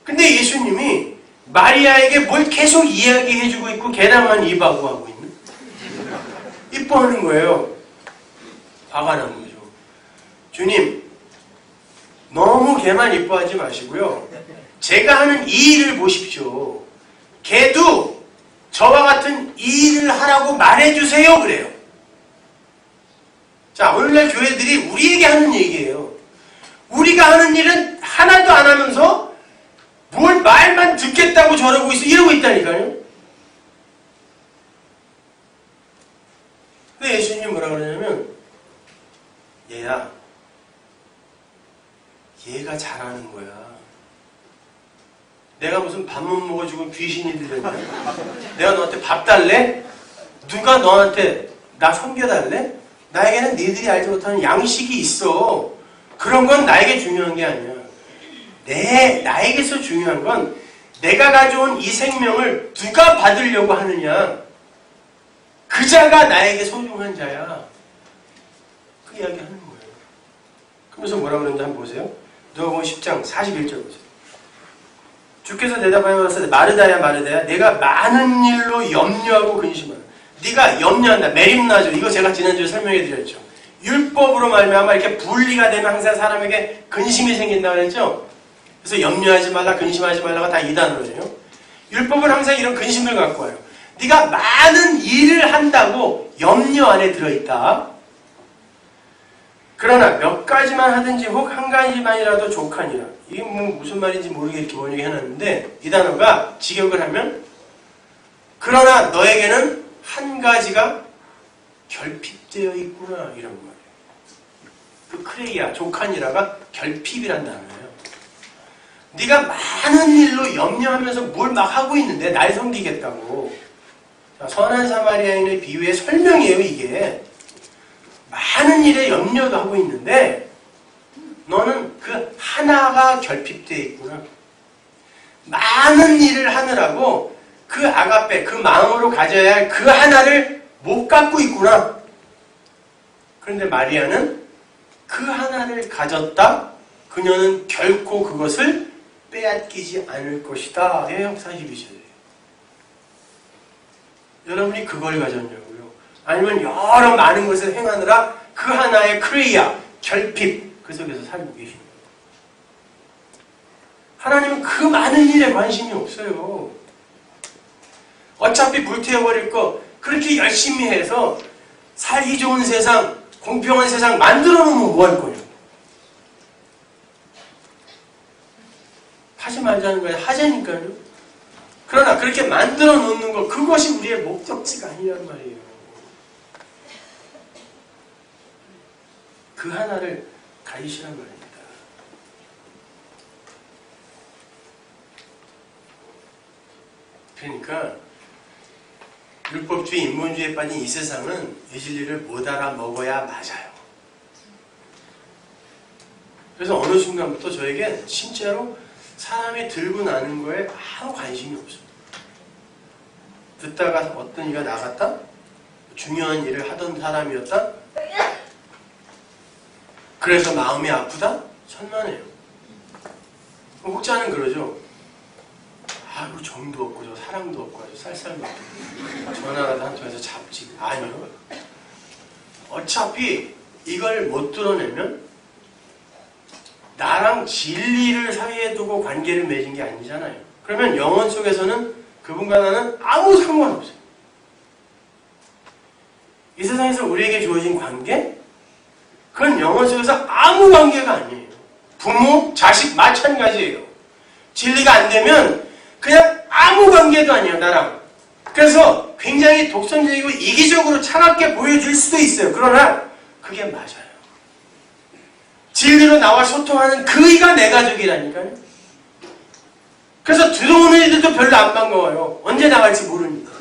근데 예수님이 마리아에게 뭘 계속 이야기해주고 있고 걔랑만 입하고 하고 있는? 이뻐하는 거예요. 화가 난 거죠. 주님, 너무 걔만 이뻐하지 마시고요. 제가 하는 이 일을 보십시오. 걔도 저와 같은 이 일을 하라고 말해주세요. 그래요. 자, 오늘날 교회들이 우리에게 하는 얘기예요. 우리가 하는 일은 하나도 안 하면서 뭘 말만 듣겠다고 저러고 있어. 이러고 있다니까요. 근데 예수님이 뭐라 그러냐면 얘야, 얘가 잘하는 거야. 내가 무슨 밥 못 먹어주고 귀신이 들렸냐? 내가 너한테 밥 달래? 누가 너한테 나 섬겨달래? 나에게는 니들이 알지 못하는 양식이 있어. 그런 건 나에게 중요한 게 아니야. 나에게서 중요한 건 내가 가져온 이 생명을 누가 받으려고 하느냐. 그 자가 나에게 소중한 자야. 그 이야기 하는 거예요. 그러면서 뭐라 그러는지 한번 보세요. 누가복음 10장 41절 보세요. 주께서 대답하여 마르다야 마르다야 내가 많은 일로 염려하고 근심하라. 네가 염려한다. 메림나죠. 이거 제가 지난주에 설명해 드렸죠. 율법으로 말미암아 이렇게 분리가 되면 항상 사람에게 근심이 생긴다 그랬죠. 그래서 염려하지 말라, 근심하지 말라가 다 이 단어예요. 율법은 항상 이런 근심을 갖고 와요. 네가 많은 일을 한다고 염려 안에 들어있다. 그러나 몇 가지만 하든지 혹 한 가지만이라도 족하니라. 이게 뭐 무슨 말인지 모르게 이렇게 번역해 해놨는데 이 단어가 직역을 하면 그러나 너에게는 한 가지가 결핍되어 있구나 이런 말이에요. 그 크레이아, 족하니라가 결핍이란 단어예요. 네가 많은 일로 염려하면서 뭘 막 하고 있는데 날 섬기겠다고. 자, 선한 사마리아인의 비유의 설명이에요 이게. 많은 일에 염려도 하고 있는데 너는 그 하나가 결핍되어 있구나. 많은 일을 하느라고 그 아가페, 그 마음으로 가져야 할 그 하나를 못 갖고 있구나. 그런데 마리아는 그 하나를 가졌다. 그녀는 결코 그것을 빼앗기지 않을 것이다. 예, 42절이에요. 여러분이 그걸 가졌냐고요? 아니면 여러 많은 것을 행하느라 그 하나의 크레이아, 결핍, 그 속에서 살고 계시는 거예요. 하나님은 그 많은 일에 관심이 없어요. 어차피 불태워버릴 거 그렇게 열심히 해서 살기 좋은 세상, 공평한 세상 만들어 놓으면 뭐 할 거냐? 하지 말자는 거예요. 하자니까요. 그러나 그렇게 만들어 놓는 것, 그것이 우리의 목적지가 아니란 말이에요. 그 하나를 가지시란 말입니다. 그러니까 율법주의, 인본주의에 빠진 이 세상은 이 진리를 못 알아먹어야 맞아요. 그래서 어느 순간부터 저에게 진짜로 사람이 들고 나는 거에 아무 관심이 없어요. 듣다가 어떤 이가 나갔다? 중요한 일을 하던 사람이었다? 그래서 마음이 아프다? 천만에요. 혹자는 그러죠. 아이고 정도 없고 저 사랑도 없고 아주 쌀쌀도 없고 전화라도 한 통해서 잡지. 아니요. 어차피 이걸 못 드러내면 나랑 진리를 사이에 두고 관계를 맺은 게 아니잖아요. 그러면 영혼 속에서는 그분과 나는 아무 상관없어요. 이 세상에서 우리에게 주어진 관계? 그건 영혼 속에서 아무 관계가 아니에요. 부모, 자식 마찬가지예요. 진리가 안 되면 그냥 아무 관계도 아니에요, 나랑. 그래서 굉장히 독선적이고 이기적으로 차갑게 보여질 수도 있어요. 그러나 그게 맞아요. 진리로 나와 소통하는 그이가 내 가족이라니까요. 그래서 들어오는 이들도 별로 안 반가워요. 언제 나갈지 모르니까.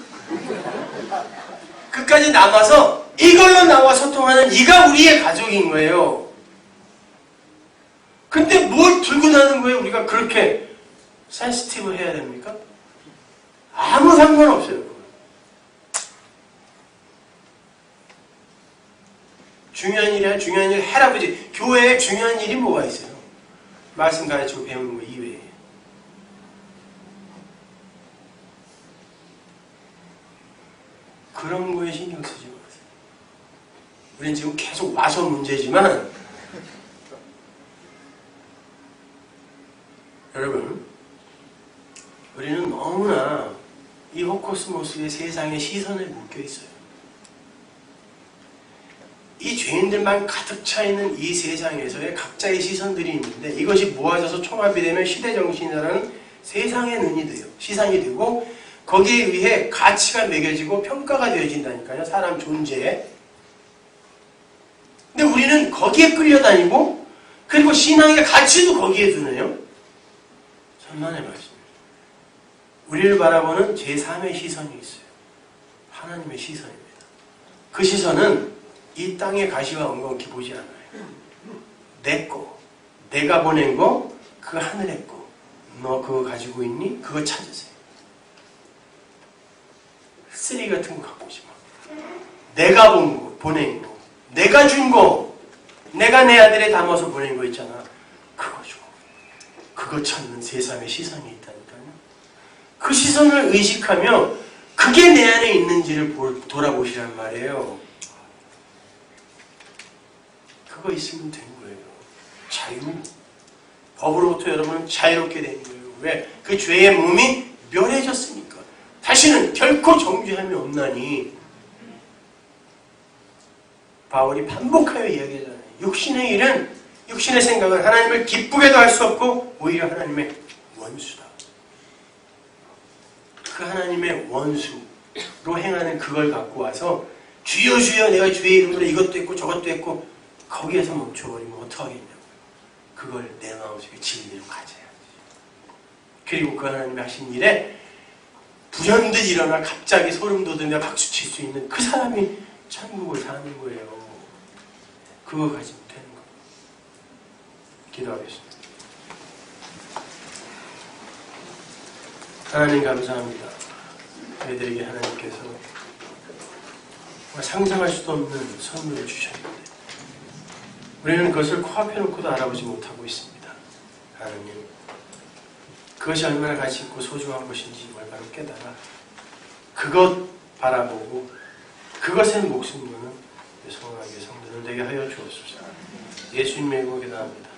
끝까지 남아서 이걸로 나와 소통하는 이가 우리의 가족인 거예요. 근데 뭘 들고 나는 거예요? 우리가 그렇게 센시티브 해야 됩니까? 아무 상관없어요. 중요한 일이야. 중요한 일 해라. 그지? 교회에 중요한 일이 뭐가 있어요? 말씀 가르치고 배우는 거 이외에. 그런 거에 신경 쓰지 마세요. 우린 지금 계속 와서 문제지만 여러분, 우리는 너무나 이 호코스모스의 세상의 시선에 묶여 있어요. 이 죄인들만 가득 차 있는 이 세상에서의 각자의 시선들이 있는데 이것이 모아져서 총합이 되면 시대정신이라는 세상의 눈이 돼요. 시선이 되고 거기에 의해 가치가 매겨지고 평가가 되어진다니까요. 사람 존재에. 근데 우리는 거기에 끌려다니고 그리고 신앙의 가치도 거기에 두네요. 천만의 말씀입니다. 우리를 바라보는 제3의 시선이 있어요. 하나님의 시선입니다. 그 시선은 이 땅의 가시와 엉겅퀴 보지 않아요. 내 거, 내가 보낸 거, 그 하늘의 거. 너 그거 가지고 있니? 그거 찾으세요. 쓰레기 같은 거 갖고 오지 마. 내가 본 거, 보낸 거, 내가 준 거, 내가 내 아들에 담아서 보낸 거 있잖아. 그거 줘. 그거 찾는 세상의 시선이 있다니까요. 그 시선을 의식하며 그게 내 안에 있는지를 돌아보시란 말이에요. 그거 있으면 된 거예요. 자유. 법으로부터 여러분은 자유롭게 된 거예요. 왜? 그 죄의 몸이 멸해졌으니까. 다시는 결코 정죄함이 없나니. 바울이 반복하여 이야기하잖아요. 육신의 일은, 육신의 생각은 하나님을 기쁘게도 할 수 없고 오히려 하나님의 원수다. 그 하나님의 원수로 행하는 그걸 갖고 와서 주여 주여 내가 주의 이름으로 이것도 했고 저것도 했고 거기에서 멈춰버리면 어떡하겠냐고. 그걸 내 마음속에 진리로 가져야지. 그리고 그 하나님이 하신 일에 불현듯 일어나 갑자기 소름 돋으며 박수칠 수 있는 그 사람이 천국을 사는 거예요. 그거 가지면 되는 거예요. 기도하겠습니다. 하나님 감사합니다. 저희들에게 하나님께서 상상할 수도 없는 선물을 주셨는데 우리는 그것을 코앞에 놓고도 알아보지 못하고 있습니다. 하나님, 그것이 얼마나 가치 있고 소중한 것인지 올바로 깨달아 그것 바라보고 그것에 목숨 거는 성하게 성도는 되게 하여 주옵소서. 예수님의 이름으로 기도합니다.